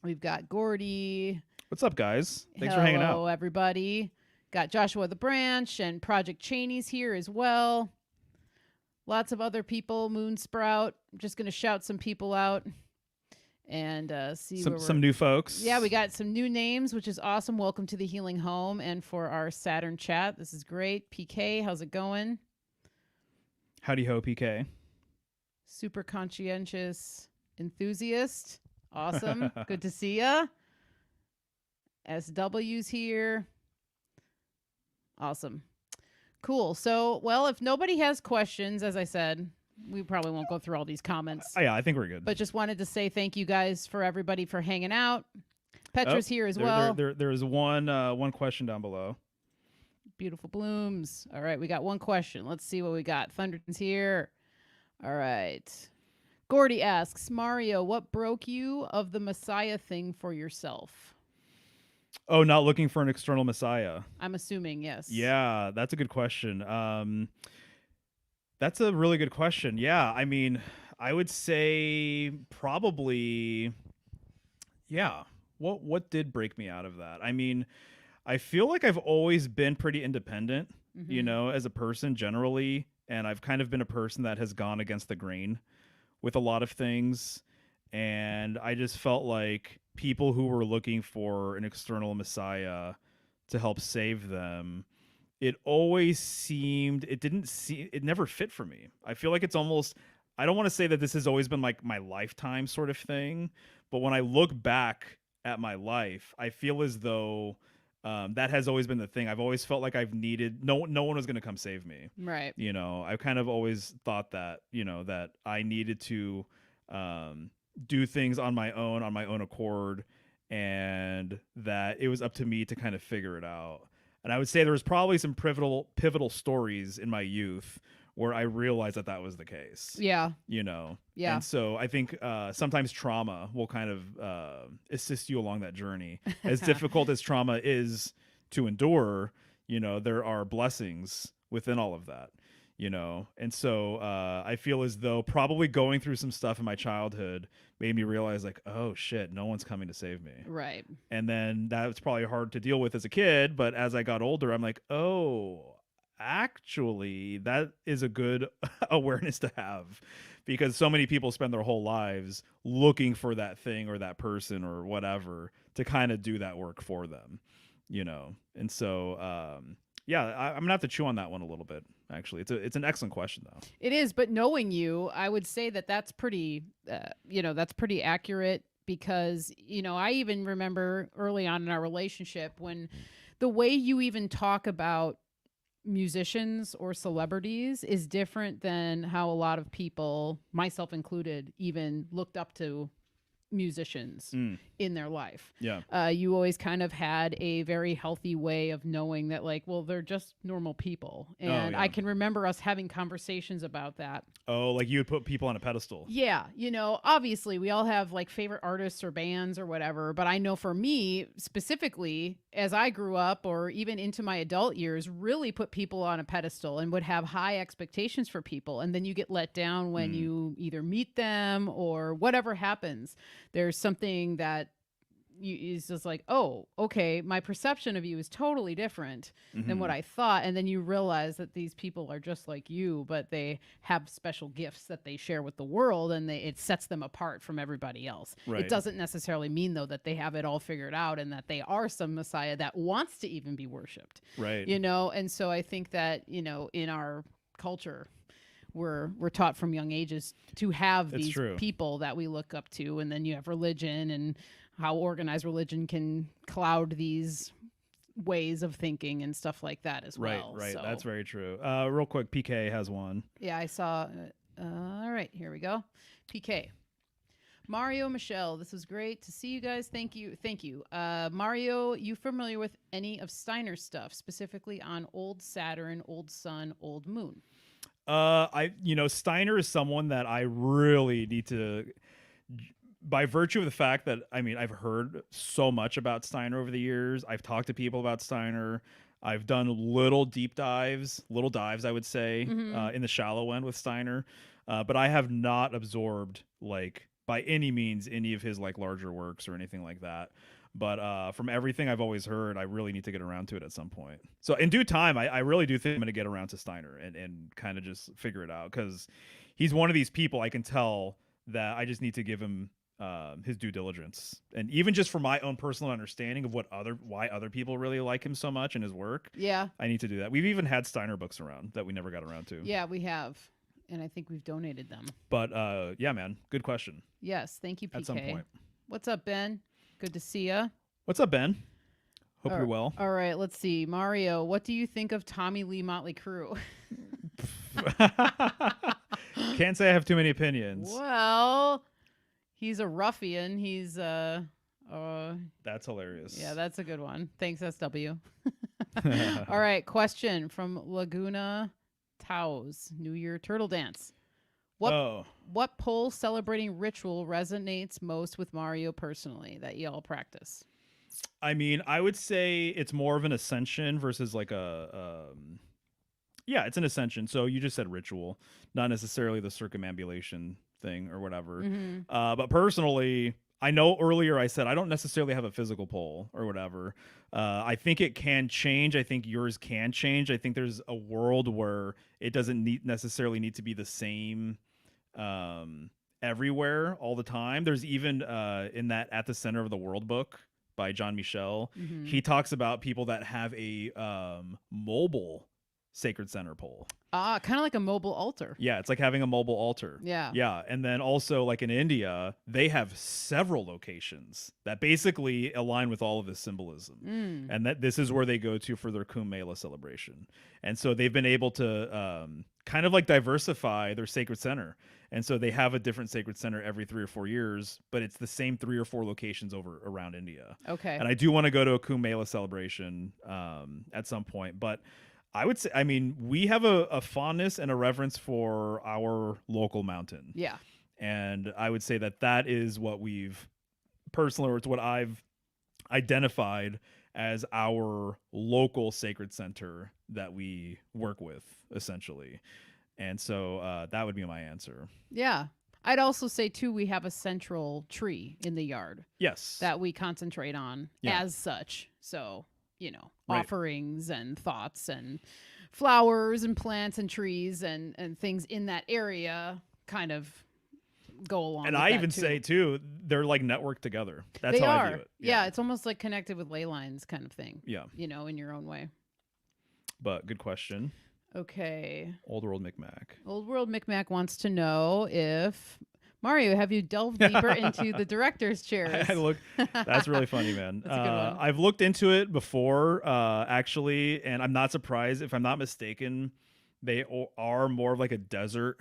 We've got Gordy. What's up, guys? Thanks for hanging out. Hello, everybody. Got Joshua the Branch and Project Cheney's here as well. Lots of other people. Moonsprout. I'm just going to shout some people out. And see some new folks. Yeah, we got some new names, which is awesome. Welcome to the Healing Home, and for our Saturn chat, this is great. PK, how's it going? Howdy ho, PK. Super conscientious enthusiast. Awesome. Good to see ya. SW's here. Awesome. Cool. So, well, if nobody has questions, as I said, we probably won't go through all these comments. Yeah, I think we're good. But just wanted to say thank you guys for everybody for hanging out. Petra's here as well. There's one question down below. Beautiful blooms. All right, we got one question. Let's see what we got. Thunderton's here. All right. Gordy asks, Mario, what broke you of the Messiah thing for yourself? Oh, not looking for an external Messiah. I'm assuming, yes. Yeah, that's a good question. That's a really good question. Yeah, I mean, I would say probably, yeah. what did break me out of that? I mean, I feel like I've always been pretty independent, you know, as a person generally, and I've kind of been a person that has gone against the grain with a lot of things, and I just felt like people who were looking for an external messiah to help save them, it always seemed it never fit for me. I feel like it's almost, I don't want to say that this has always been like my lifetime sort of thing, but when I look back at my life, I feel as though that has always been the thing. I've always felt like I've needed no one was going to come save me. Right. You know, I've kind of always thought that, you know, that I needed to do things on my own accord, and that it was up to me to kind of figure it out. And I would say there was probably some pivotal stories in my youth where I realized that that was the case. Yeah. You know? Yeah. And so I think sometimes trauma will kind of assist you along that journey. As difficult as trauma is to endure, you know, there are blessings within all of that, you know? And so I feel as though probably going through some stuff in my childhood made me realize, like, oh shit, no one's coming to save me. Right. And then that's probably hard to deal with as a kid, but as I got older, I'm like, oh, actually, that is a good awareness to have, because so many people spend their whole lives looking for that thing or that person or whatever to kind of do that work for them, you know? And so, yeah, I'm gonna have to chew on that one a little bit. Actually, it's an excellent question though. It is, but knowing you, I would say that that's pretty, that's pretty accurate, because, you know, I even remember early on in our relationship when the way you even talk about musicians or celebrities is different than how a lot of people, myself included, even looked up to musicians in their life. Yeah. You always kind of had a very healthy way of knowing that, like, well, they're just normal people. And yeah. I can remember us having conversations about that. Oh, like you would put people on a pedestal. Yeah. You know, obviously we all have like favorite artists or bands or whatever, but I know for me specifically, as I grew up or even into my adult years, really put people on a pedestal and would have high expectations for people. And then you get let down when you either meet them or whatever happens. There's something that is just like, oh, okay, my perception of you is totally different than what I thought. And then you realize that these people are just like you, but they have special gifts that they share with the world, and it sets them apart from everybody else. Right. It doesn't necessarily mean, though, that they have it all figured out and that they are some messiah that wants to even be worshipped. Right. You know, and so I think that, you know, in our culture, we're taught from young ages to have these people that we look up to, and then you have religion and how organized religion can cloud these ways of thinking and stuff like that as well. Right. So, That's very true. Real quick, PK has one. yeah, I saw. All right, here we go. PK. Mario, Michelle, this was great to see you guys. Thank you. Mario, you familiar with any of Steiner's stuff, specifically on Old Saturn, Old Sun, Old Moon? Steiner is someone that I really need to, by virtue of the fact that, I mean, I've heard so much about Steiner over the years. I've talked to people about Steiner. I've done little dives, I would say, in the shallow end with Steiner. But I have not absorbed, like, by any means, any of his, like, larger works or anything like that. But from everything I've always heard, I really need to get around to it at some point. So in due time, I really do think I'm going to get around to Steiner and kind of just figure it out, because he's one of these people I can tell that I just need to give him his due diligence. And even just for my own personal understanding of why other people really like him so much and his work. Yeah. I need to do that. We've even had Steiner books around that we never got around to. Yeah, we have. And I think we've donated them. But yeah, man, good question. Yes. Thank you, PK. At some point. What's up, Ben? Good to see ya. What's up, Ben? Hope you're well. All right, let's see. Mario, what do you think of Tommy Lee Motley Crue? Can't say I have too many opinions. Well, he's a ruffian. He's That's hilarious. Yeah, that's a good one. Thanks, SW. All right, question from Laguna Taos, New Year Turtle Dance. What pole celebrating ritual resonates most with Mario personally that y'all practice? I mean, I would say it's more of an ascension versus like it's an ascension. So you just said ritual, not necessarily the circumambulation thing or whatever. But personally, I know earlier I said I don't necessarily have a physical pole or whatever. I think it can change. I think yours can change. I think there's a world where it doesn't necessarily need to be the same everywhere all the time. There's even in that At the Center of the World book by John Michel, he talks about people that have a mobile sacred center pole. Kind of like a mobile altar. Yeah, it's like having a mobile altar. Yeah. Yeah. And then also, like in India, they have several locations that basically align with all of this symbolism. And that this is where they go to for their Kumbh Mela celebration. And so they've been able to kind of like diversify their sacred center. And so they have a different sacred center every 3 or 4 years, but it's the same 3 or 4 locations over around India. Okay. And I do want to go to a Kumbh Mela celebration at some point, but I would say, I mean, we have a fondness and a reverence for our local mountain. Yeah. And I would say that is what we've personally, or it's what I've identified as our local sacred center that we work with, essentially. And so that would be my answer. Yeah. I'd also say, too, we have a central tree in the yard. Yes. That we concentrate on as such. So, you know, offerings and thoughts and flowers and plants and trees and things in that area kind of go along. And with I that even too. say, too, they're like networked together. That's They how are. I view it. Yeah, it's almost like connected with ley lines kind of thing. Yeah. You know, in your own way. But good question. Okay. Old World Micmac. Old World Micmac wants to know if Mario, have you delved deeper into the director's chairs? I look. That's really funny, man. That's a good one. I've looked into it before, actually, and I'm not surprised. If I'm not mistaken, they are more of like a desert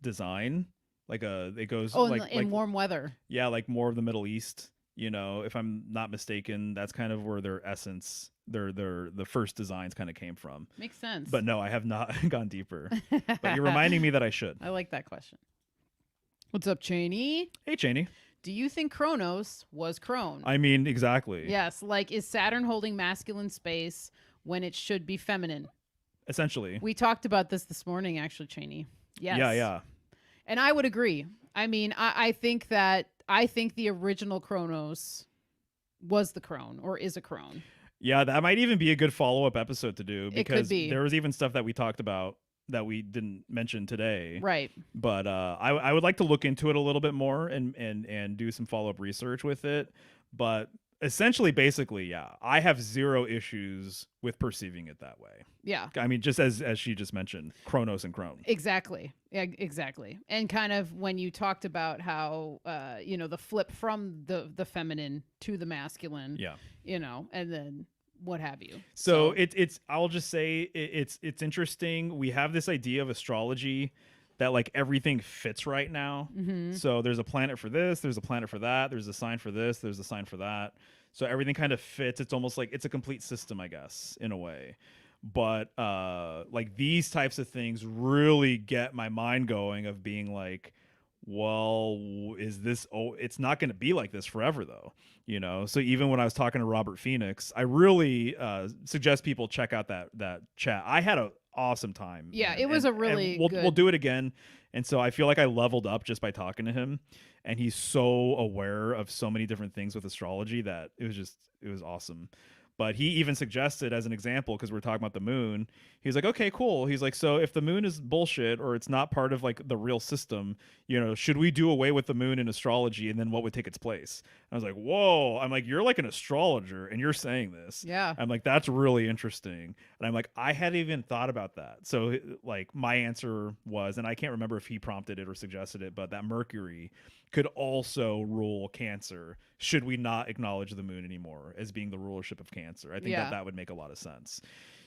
design. Like it goes in warm weather. Yeah, like more of the Middle East. You know, if I'm not mistaken, that's kind of where their essence, the first designs kind of came from. Makes sense. But no, I have not gone deeper. But you're reminding me that I should. I like that question. What's up, Cheney? Hey, Cheney. Do you think Kronos was Crone? I mean, exactly. Yes. Like, is Saturn holding masculine space when it should be feminine? Essentially. We talked about this morning, actually, Cheney. Yes. Yeah. And I would agree. I mean, I think the original Kronos was the crone or is a crone. Yeah, that might even be a good follow-up episode to do, because there was even stuff that we talked about that we didn't mention today. Right. But I would like to look into it a little bit more and do some follow-up research with it. But essentially, basically, yeah, I have zero issues with perceiving it that way. Yeah. I mean, just as she just mentioned, Kronos and Crone. Exactly. Yeah, exactly. And kind of when you talked about how, the flip from the feminine to the masculine, and then what have you. So it's I'll just say it's interesting. We have this idea of astrology that like everything fits right now. So there's a planet for this, there's a planet for that, there's a sign for this, there's a sign for that. So everything kind of fits. It's almost like it's a complete system, I guess, in a way. But like these types of things really get my mind going of being like, well, is this it's not going to be like this forever though, so even when I was talking to Robert Phoenix, I really suggest people check out that chat. I had an awesome time. It was a really good... we'll do it again. And so I feel like I leveled up just by talking to him, and he's so aware of so many different things with astrology that it was awesome. But he even suggested, as an example, because we're talking about the moon, he's like, okay, cool. He's like, so if the moon is bullshit or it's not part of like the real system, should we do away with the moon in astrology, and then what would take its place? And I was like, whoa. I'm like, you're like an astrologer and you're saying this. Yeah. I'm like, that's really interesting. And I'm like, I hadn't even thought about that. So like my answer was, and I can't remember if he prompted it or suggested it, but that Mercury could also rule Cancer. Should we not acknowledge the moon anymore as being the rulership of Cancer? I think that would make a lot of sense.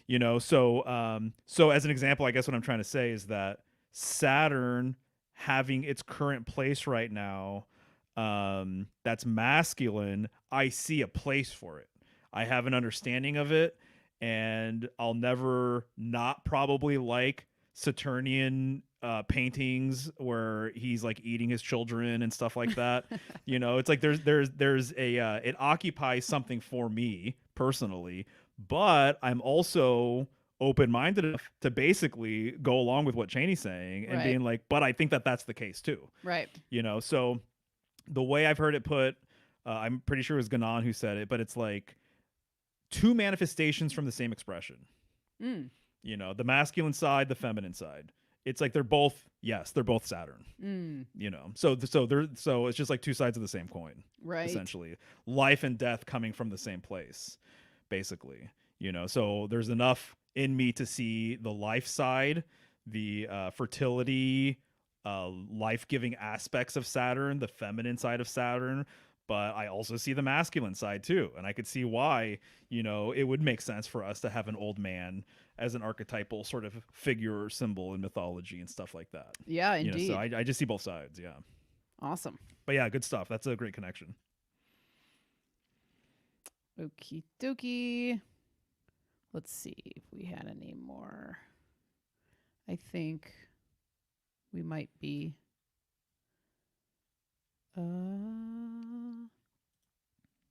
So as an example, I guess what I'm trying to say is that Saturn having its current place right now, that's masculine, I see a place for it. I have an understanding of it, and I'll never not probably like Saturnian paintings where he's like eating his children and stuff like that. It's like there's a it occupies something for me personally, but I'm also open-minded enough to basically go along with what Cheney's saying and being like, but I think that that's the case too. Right. So the way I've heard it put, I'm pretty sure it was Ganan who said it, but it's like two manifestations from the same expression. Mm. You know, the masculine side, the feminine side. It's like they're both Saturn. You know, so it's just like two sides of the same coin, Right. essentially. Life and death coming from the same place, basically. You know, so there's enough in me to see the life side, the fertility, life-giving aspects of Saturn, the feminine side of Saturn, but I also see the masculine side too, and I could see why, you know, it would make sense for us to have an old man as an archetypal sort of figure or symbol in mythology and stuff like that. Yeah, You indeed. know, so I just see both sides. Yeah. Awesome. But yeah, good stuff. That's a great connection. Okie dokie. Let's see if we had any more. I think we might be.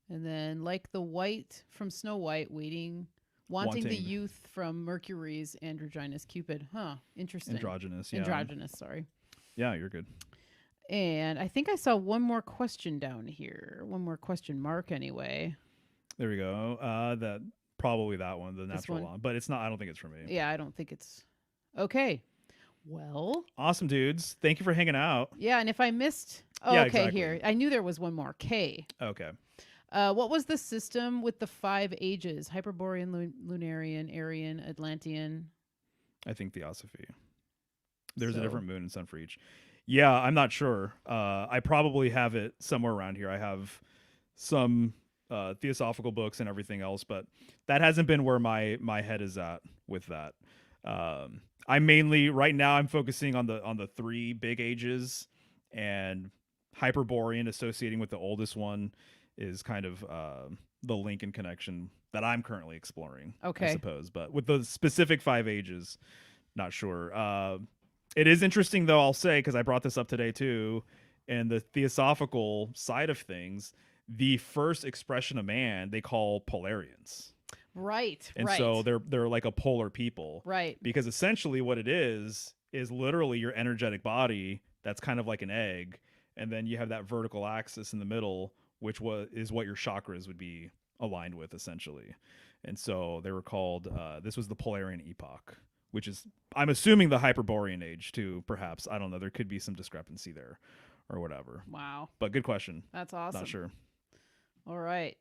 And then, like the white from Snow White, wanting the youth from Mercury's androgynous Cupid. Huh. Interesting. Androgynous. Yeah. Androgynous, sorry. Yeah, you're good. And I think I saw one more question down here. One more question mark, anyway. There we go. That probably that one, the This natural one? law, but it's not. I don't think it's for me. Yeah, I don't think it's okay. Well, Awesome, dudes. Thank you for hanging out. yeah, and if I missed, oh, Yeah, okay, exactly. here I knew there was one more. K. Okay. What was the system with the 5 ages? Hyperborean, Lunarian, Aryan, Atlantean. I think Theosophy. There's So- a different moon and sun for each. Yeah, I'm not sure. I probably have it somewhere around here. I have some theosophical books and everything else, but that hasn't been where my head is at with that. I mainly right now I'm focusing on the 3 big ages, and Hyperborean associating with the oldest one is kind of the link and connection that I'm currently exploring. Okay. I suppose, but with the specific 5 ages, not sure. It is interesting though, I'll say, because I brought this up today too, and the theosophical side of things, the first expression of man they call polarians. Right. And right. so they're like a polar people. Right. Because essentially what it is literally your energetic body that's kind of like an egg, and then you have that vertical axis in the middle, which is what your chakras would be aligned with essentially. And so they were called this was the Polarian epoch, which is, I'm assuming, the Hyperborean age too, perhaps. I don't know. There could be some discrepancy there or whatever. Wow. But good question. That's awesome. Not sure. All right.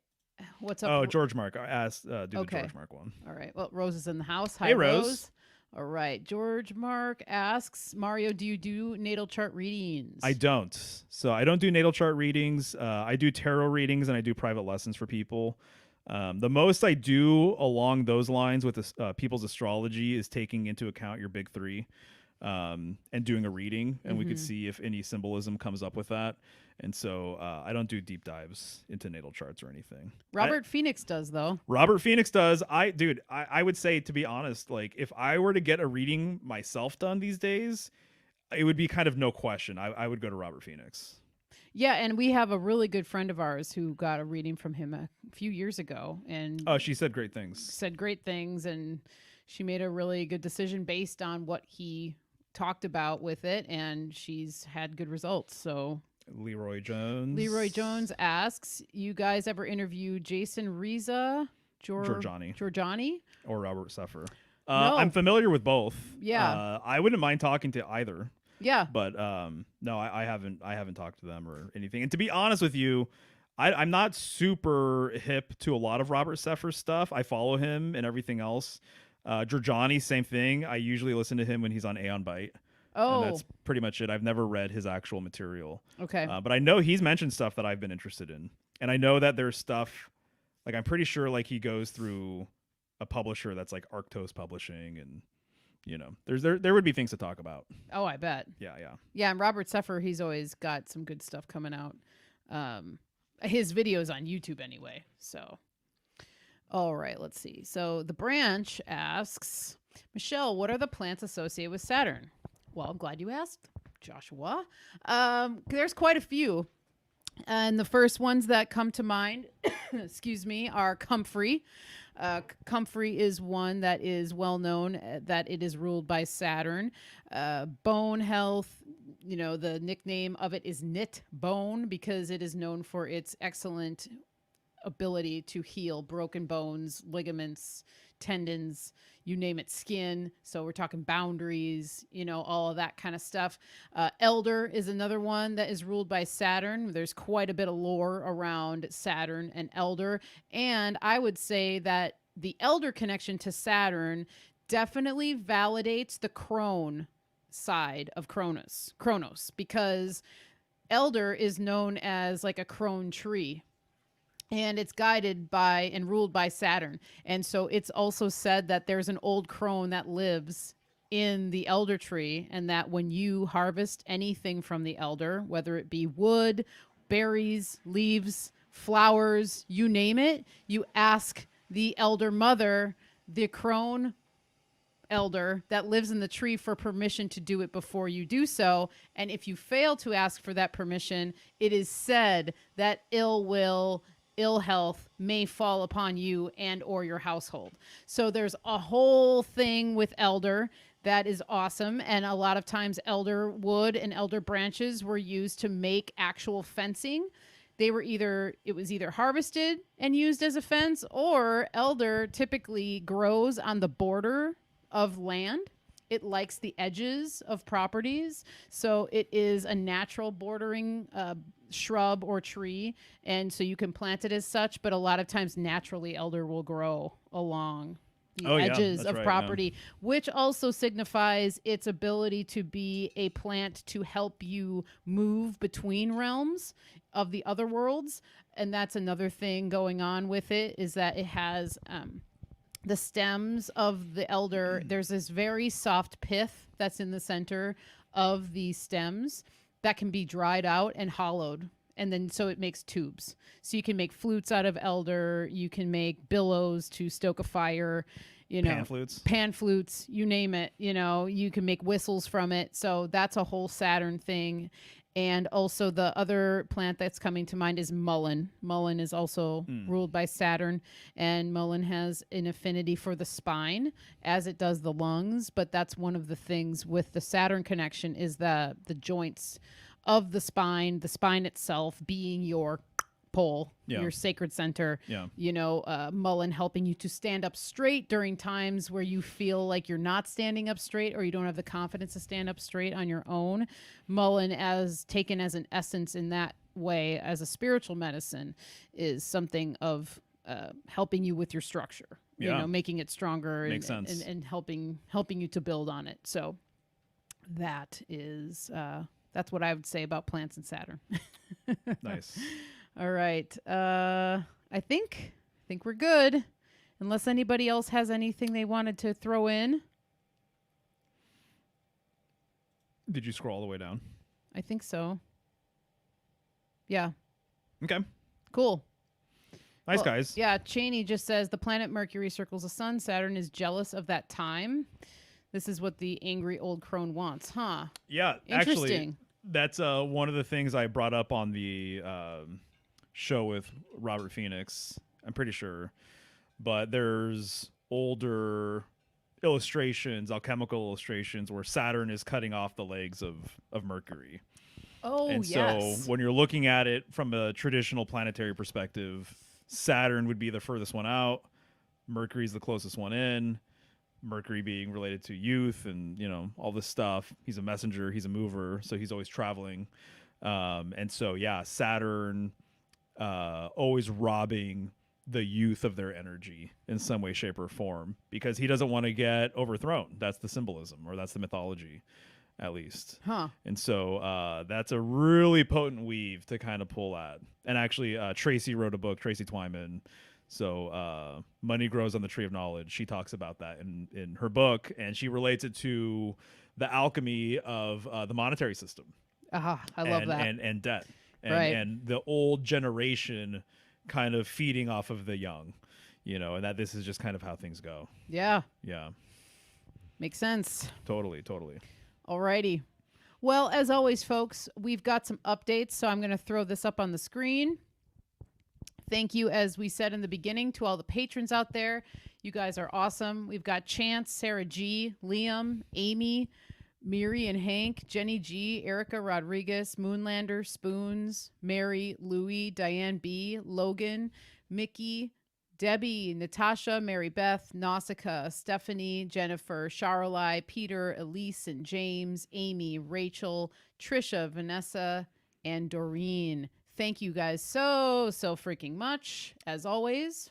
What's up? Oh, George Mark. I asked, do Okay. the George Mark one. All right. Well, Rose is in the house. Hi, Hey, Rose. All right. George Mark asks, Mario, do you do natal chart readings? I don't. So I don't do natal chart readings. I do tarot readings and I do private lessons for people. The most I do along those lines with people's astrology is taking into account your big 3 and doing a reading, and we could see if any symbolism comes up with that. And so I don't do deep dives into natal charts or anything. Robert Phoenix does, though. Robert Phoenix does. I would say, to be honest, like if I were to get a reading myself done these days, it would be kind of no question. I would go to Robert Phoenix. Yeah, and we have a really good friend of ours who got a reading from him a few years ago, and Oh, she said great things. said great things, and she made a really good decision based on what he talked about with it, and she's had good results. So Leroy Jones. Leroy Jones asks, you guys ever interview Jason Reza, Giorgiani? Or Robert Seffer. No. I'm familiar with both. Yeah. I wouldn't mind talking to either, Yeah. but no, I haven't talked to them or anything. And to be honest with you, I'm not super hip to a lot of Robert Seffer's stuff. I follow him and everything else. Giorgiani, same thing. I usually listen to him when he's on Aeon Byte. Oh, And that's pretty much it. I've never read his actual material. okay. But I know he's mentioned stuff that I've been interested in. And I know that there's stuff, like I'm pretty sure like he goes through a publisher that's like Arctos Publishing, and you know, there would be things to talk about. Oh, I bet. Yeah. Yeah, and Robert Seffer, he's always got some good stuff coming out. His videos on YouTube anyway. So, all right, let's see. So the branch asks, Michelle, what are the plants associated with Saturn? Well, I'm glad you asked, Joshua. There's quite a few. And the first ones that come to mind, excuse me, are comfrey. Comfrey is one that is well known that it is ruled by Saturn. Bone health, the nickname of it is knit bone because it is known for its excellent ability to heal broken bones, ligaments, tendons, you name it, skin. So we're talking boundaries, all of that kind of stuff. Elder is another one that is ruled by Saturn. There's quite a bit of lore around Saturn and Elder. And I would say that the Elder connection to Saturn definitely validates the crone side of Kronos, because Elder is known as like a crone tree. And it's guided by and ruled by Saturn. And so it's also said that there's an old crone that lives in the elder tree, and that when you harvest anything from the elder, whether it be wood, berries, leaves, flowers, you name it, you ask the elder mother, the crone elder that lives in the tree, for permission to do it before you do so. And if you fail to ask for that permission, it is said that ill health may fall upon you and or your household. So there's a whole thing with elder that is awesome. And a lot of times elder wood and elder branches were used to make actual fencing. It was either harvested and used as a fence, or elder typically grows on the border of land. It likes the edges of properties. So it is a natural bordering shrub or tree. And so you can plant it as such, but a lot of times naturally elder will grow along the edges of property, which also signifies its ability to be a plant to help you move between realms of the other worlds. And that's another thing going on with it, is that it has the stems of the elder. There's this very soft pith that's in the center of the stems that can be dried out and hollowed. And then so it makes tubes. So you can make flutes out of elder. You can make billows to stoke a fire, pan flutes, you name it. You can make whistles from it. So that's a whole Saturn thing. And also the other plant that's coming to mind is mullein. Mullein is also ruled by Saturn, and mullein has an affinity for the spine as it does the lungs. But that's one of the things with the Saturn connection, is the joints of the spine itself being your pole, your sacred center. Mullein helping you to stand up straight during times where you feel like you're not standing up straight, or you don't have the confidence to stand up straight on your own. Mullein, as taken as an essence in that way, as a spiritual medicine, is something of helping you with your structure, making it stronger. Makes sense. And helping you to build on it. So that is that's what I would say about plants and Saturn. Nice. All right. I think we're good, unless anybody else has anything they wanted to throw in. Did you scroll all the way down? I think so. Yeah. Okay. Cool. Nice, guys. Yeah. Cheney just says the planet Mercury circles the sun. Saturn is jealous of that time. This is what the angry old crone wants, huh? Yeah. Interesting. Actually, that's one of the things I brought up on the show with Robert Phoenix, I'm pretty sure. But there's older illustrations, alchemical illustrations, where Saturn is cutting off the legs of Mercury. Oh, and yes. so when you're looking at it from a traditional planetary perspective, Saturn would be the furthest one out. Mercury's the closest one in. Mercury being related to youth and, all this stuff. He's a messenger. He's a mover. So he's always traveling. And so, Saturn always robbing the youth of their energy in some way, shape, or form, because he doesn't want to get overthrown. That's the symbolism, or that's the mythology, at least. Huh. And so that's a really potent weave to kind of pull at. And actually, Tracy wrote a book, Tracy Twyman. So Money Grows on the Tree of Knowledge. She talks about that in her book, and she relates it to the alchemy of the monetary system. I love that. And debt. And the old generation kind of feeding off of the young, and that this is just kind of how things go. Yeah. Yeah. Makes sense. Totally. Alrighty. Well, as always, folks, we've got some updates, so I'm going to throw this up on the screen. Thank you, as we said in the beginning, to all the patrons out there. You guys are awesome. We've got Chance, Sarah G, Liam, Amy, Miri and Hank, Jenny G, Erica Rodriguez, Moonlander, Spoons, Mary, Louie, Diane B, Logan, Mickey, Debbie, Natasha, Mary Beth, Nausicaa, Stephanie, Jennifer, Charolai, Peter, Elise and James, Amy, Rachel, Trisha, Vanessa, and Doreen. Thank you guys so freaking much, as always.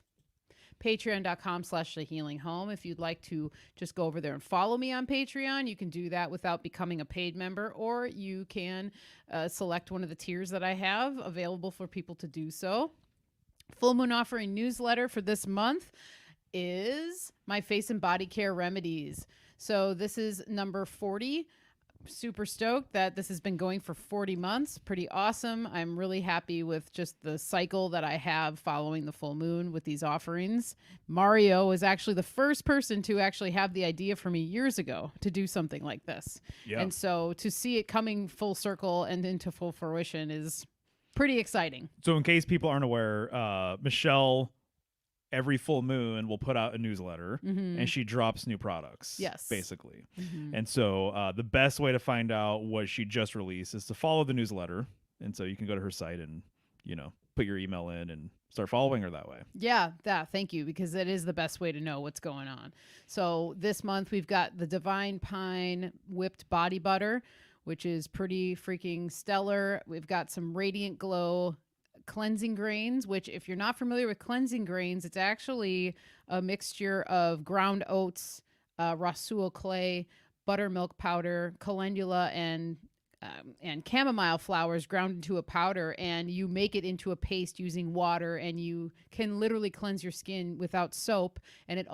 Patreon.com/thehealinghome. If you'd like to just go over there and follow me on Patreon, you can do that without becoming a paid member, or you can select one of the tiers that I have available for people to do so. Full Moon Offering newsletter for this month is my face and body care remedies. So this is number 40. Super stoked that this has been going for 40 months. Pretty awesome. I'm really happy with just the cycle that I have following the full moon with these offerings. Mario was actually the first person to actually have the idea for me years ago to do something like this. Yeah. And so to see it coming full circle and into full fruition is pretty exciting. So in case people aren't aware, Michelle every full moon will put out a newsletter and she drops new products. Yes. Basically. And so the best way to find out what she just released is to follow the newsletter. And so you can go to her site and, you know, put your email in and start following her that way. Yeah, thank you, because it is the best way to know what's going on. So this month we've got the Divine Pine Whipped Body Butter, which is pretty freaking stellar. We've got some Radiant Glow cleansing grains, which if you're not familiar with cleansing grains, it's actually a mixture of ground oats, rossul clay, buttermilk powder, calendula, and chamomile flowers ground into a powder, and you make it into a paste using water, and you can literally cleanse your skin without soap. And it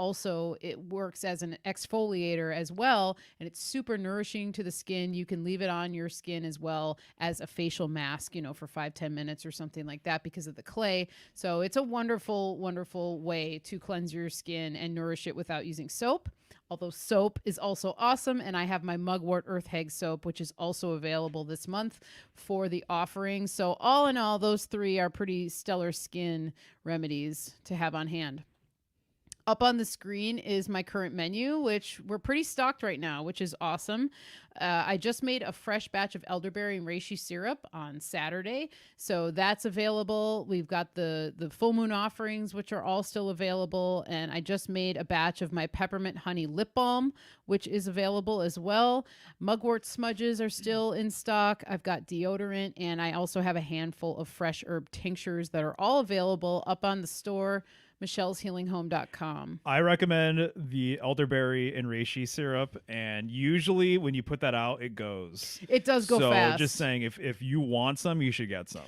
works as an exfoliator as well, and it's super nourishing to the skin. You can leave it on your skin as well as a facial mask, you know, for 5-10 minutes or something like that because of the clay. So it's a wonderful way to cleanse your skin and nourish it without using soap. Although soap is also awesome, and I have my Mugwort Earth Hag soap, which is also available this month for the offering. So all in all, those three are pretty stellar skin remedies to have on hand. Up on the screen is my current menu, which we're pretty stocked right now, which is awesome. I just made a fresh batch of elderberry and reishi syrup on Saturday, so that's available. We've got the full moon offerings, which are all still available, and I just made a batch of my peppermint honey lip balm, which is available as well. Mugwort smudges are still in stock. I've got deodorant, and I also have a handful of fresh herb tinctures that are all available up on the store, michelleshealinghome.com. I recommend the elderberry and reishi syrup, and usually when you put that out, it goes. It does go fast. So just saying, if you want some, you should get some,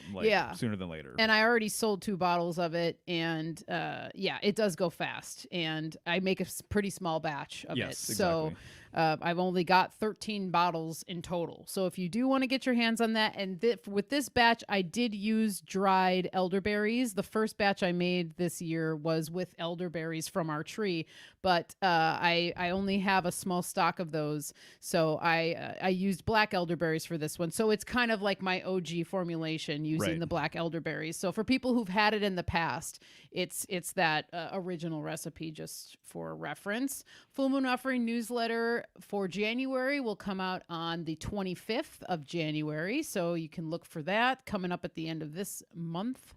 sooner than later. And I already sold 2 bottles of it, and it does go fast. And I make a pretty small batch of it. Exactly. So I've only got 13 bottles in total. So if you do want to get your hands on that, and with this batch, I did use dried elderberries. The first batch I made this year was with elderberries from our tree, but I only have a small stock of those. So I used black elderberries for this one. So it's kind of like my OG formulation using the black elderberries. So for people who've had it in the past, it's that original recipe, just for reference. Full Moon Offering newsletter for January will come out on the 25th of January. So you can look for that coming up at the end of this month.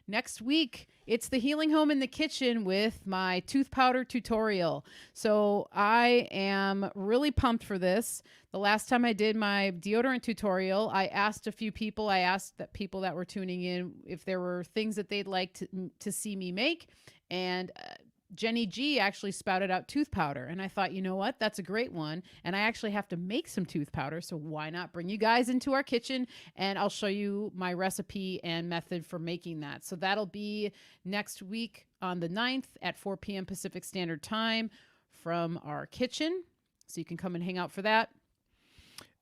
Next week, it's the Healing Home in the Kitchen with my tooth powder tutorial. So I am really pumped for this. The last time I did my deodorant tutorial, I asked a few people, that people that were tuning in if there were things that they'd like to see me make. And Jenny G actually spouted out tooth powder. And I thought, you know what? That's a great one. And I actually have to make some tooth powder. So why not bring you guys into our kitchen and I'll show you my recipe and method for making that. So that'll be next week on the 9th at 4 p.m. Pacific Standard Time from our kitchen. So you can come and hang out for that.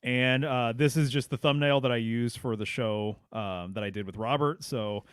And this is just the thumbnail that I used for the show that I did with Robert. So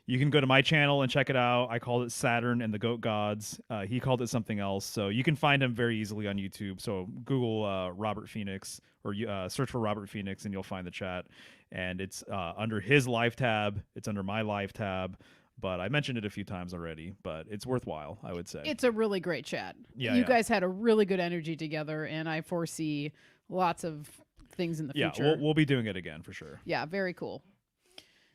you can go to my channel and check it out. I called it Saturn and the Goat Gods. He called it something else. So you can find him very easily on YouTube. So Google Robert Phoenix or search for Robert Phoenix and you'll find the chat. And it's under his live tab. It's under my live tab. But I mentioned it a few times already, but it's worthwhile, I would say. It's a really great chat. Yeah, you guys had a really good energy together, and I foresee lots of things in the Yeah, future. we'll be doing it again for sure. Yeah, very cool.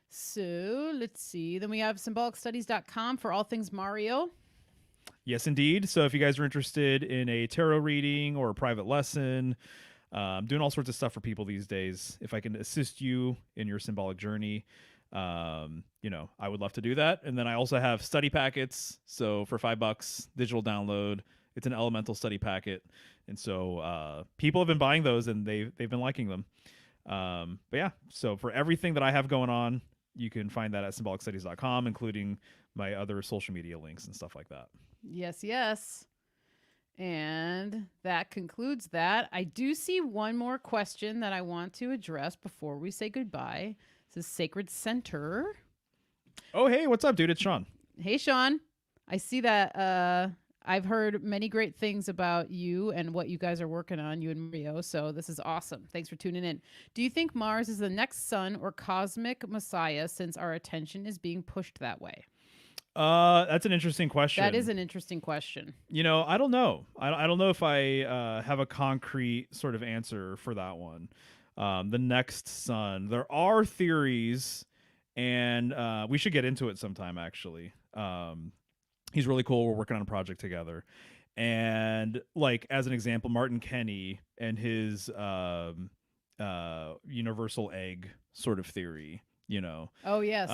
So let's see. Then we have symbolicstudies.com for all things Mario. Yes, indeed. So if you guys are interested in a tarot reading or a private lesson, doing all sorts of stuff for people these days, if I can assist you in your symbolic journey, I would love to do that. And then I also have study packets. So for $5, digital download, it's an elemental study packet. And so people have been buying those and they've been liking them. But yeah, so for everything that I have going on, you can find that at symbolicstudies.com, including my other social media links and stuff like that. Yes, yes. And that concludes that. I do see one more question that I want to address before we say goodbye. This is Sacred Center. Oh, hey, what's up, dude? It's Sean. Hey, Sean. I see that I've heard many great things about you and what you guys are working on, you and Mario. So this is awesome. Thanks for tuning in. Do you think Mars is the next sun or cosmic messiah since our attention is being pushed that way? That's an interesting question. That is an interesting question. I don't know. I don't know if I have a concrete sort of answer for that one. The next sun. There are theories, and we should get into it sometime, actually. He's really cool. We're working on a project together. And like, as an example, Martin Kenny and his universal egg sort of theory, Oh, yes.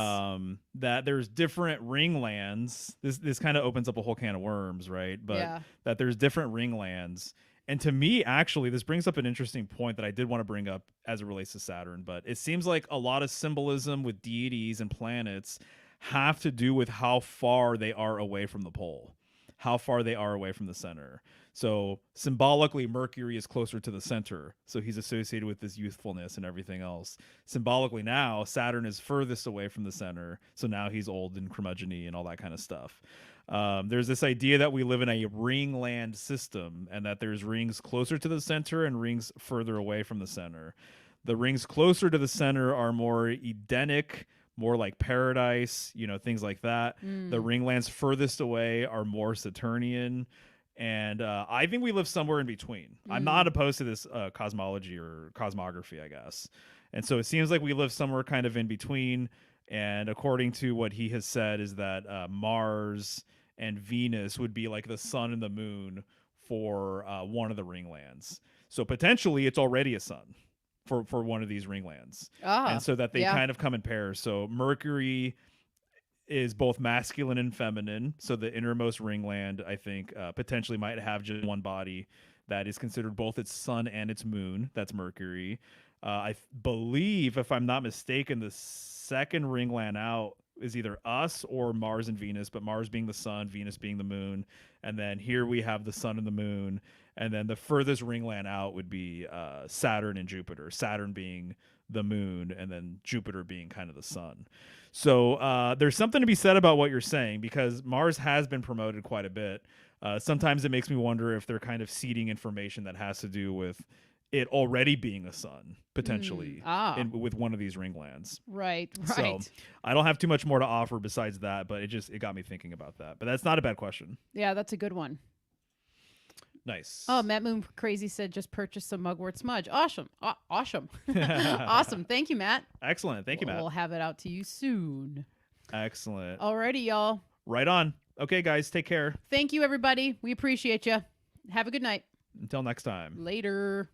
that there's different ringlands. This kind of opens up a whole can of worms, right? But Yeah. that there's different ringlands. And to me, actually, this brings up an interesting point that I did want to bring up as it relates to Saturn. But it seems like a lot of symbolism with deities and planets have to do with how far they are away from the pole, how far they are away from the center. So symbolically, Mercury is closer to the center. So he's associated with this youthfulness and everything else. Symbolically now, Saturn is furthest away from the center. So now he's old and curmudgeon-y and all that kind of stuff. There's this idea that we live in a ringland system and that there's rings closer to the center and rings further away from the center. The rings closer to the center are more Edenic, more like paradise, things like that. The ringlands furthest away are more Saturnian. And I think we live somewhere in between. I'm not opposed to this cosmology or cosmography, I guess. And so it seems like we live somewhere kind of in between. And according to what he has said is that Mars and Venus would be like the sun and the moon for one of the ringlands. So potentially it's already a sun for one of these ringlands. And so that they kind of come in pairs. So Mercury is both masculine and feminine. So the innermost ringland, I think, potentially might have just one body that is considered both its sun and its moon. That's Mercury. I believe, if I'm not mistaken, the second ringland out is either us or Mars and Venus, but Mars being the sun, Venus being the moon. And then here we have the sun and the moon. And then the furthest ringland out would be Saturn and Jupiter, Saturn being the moon and then Jupiter being kind of the sun. So there's something to be said about what you're saying, because Mars has been promoted quite a bit. Sometimes it makes me wonder if they're kind of seeding information that has to do with it already being a sun, potentially, with one of these ringlands. Right. So I don't have too much more to offer besides that, but it got me thinking about that. But that's not a bad question. Yeah, that's a good one. Nice. Oh, Matt Moon Crazy said just purchase some mugwort smudge. Awesome. Awesome. Awesome. Thank you, Matt. Excellent. Thank you, Matt. We'll have it out to you soon. Excellent. Alrighty, y'all. Right on. Okay, guys, take care. Thank you, everybody. We appreciate you. Have a good night. Until next time. Later.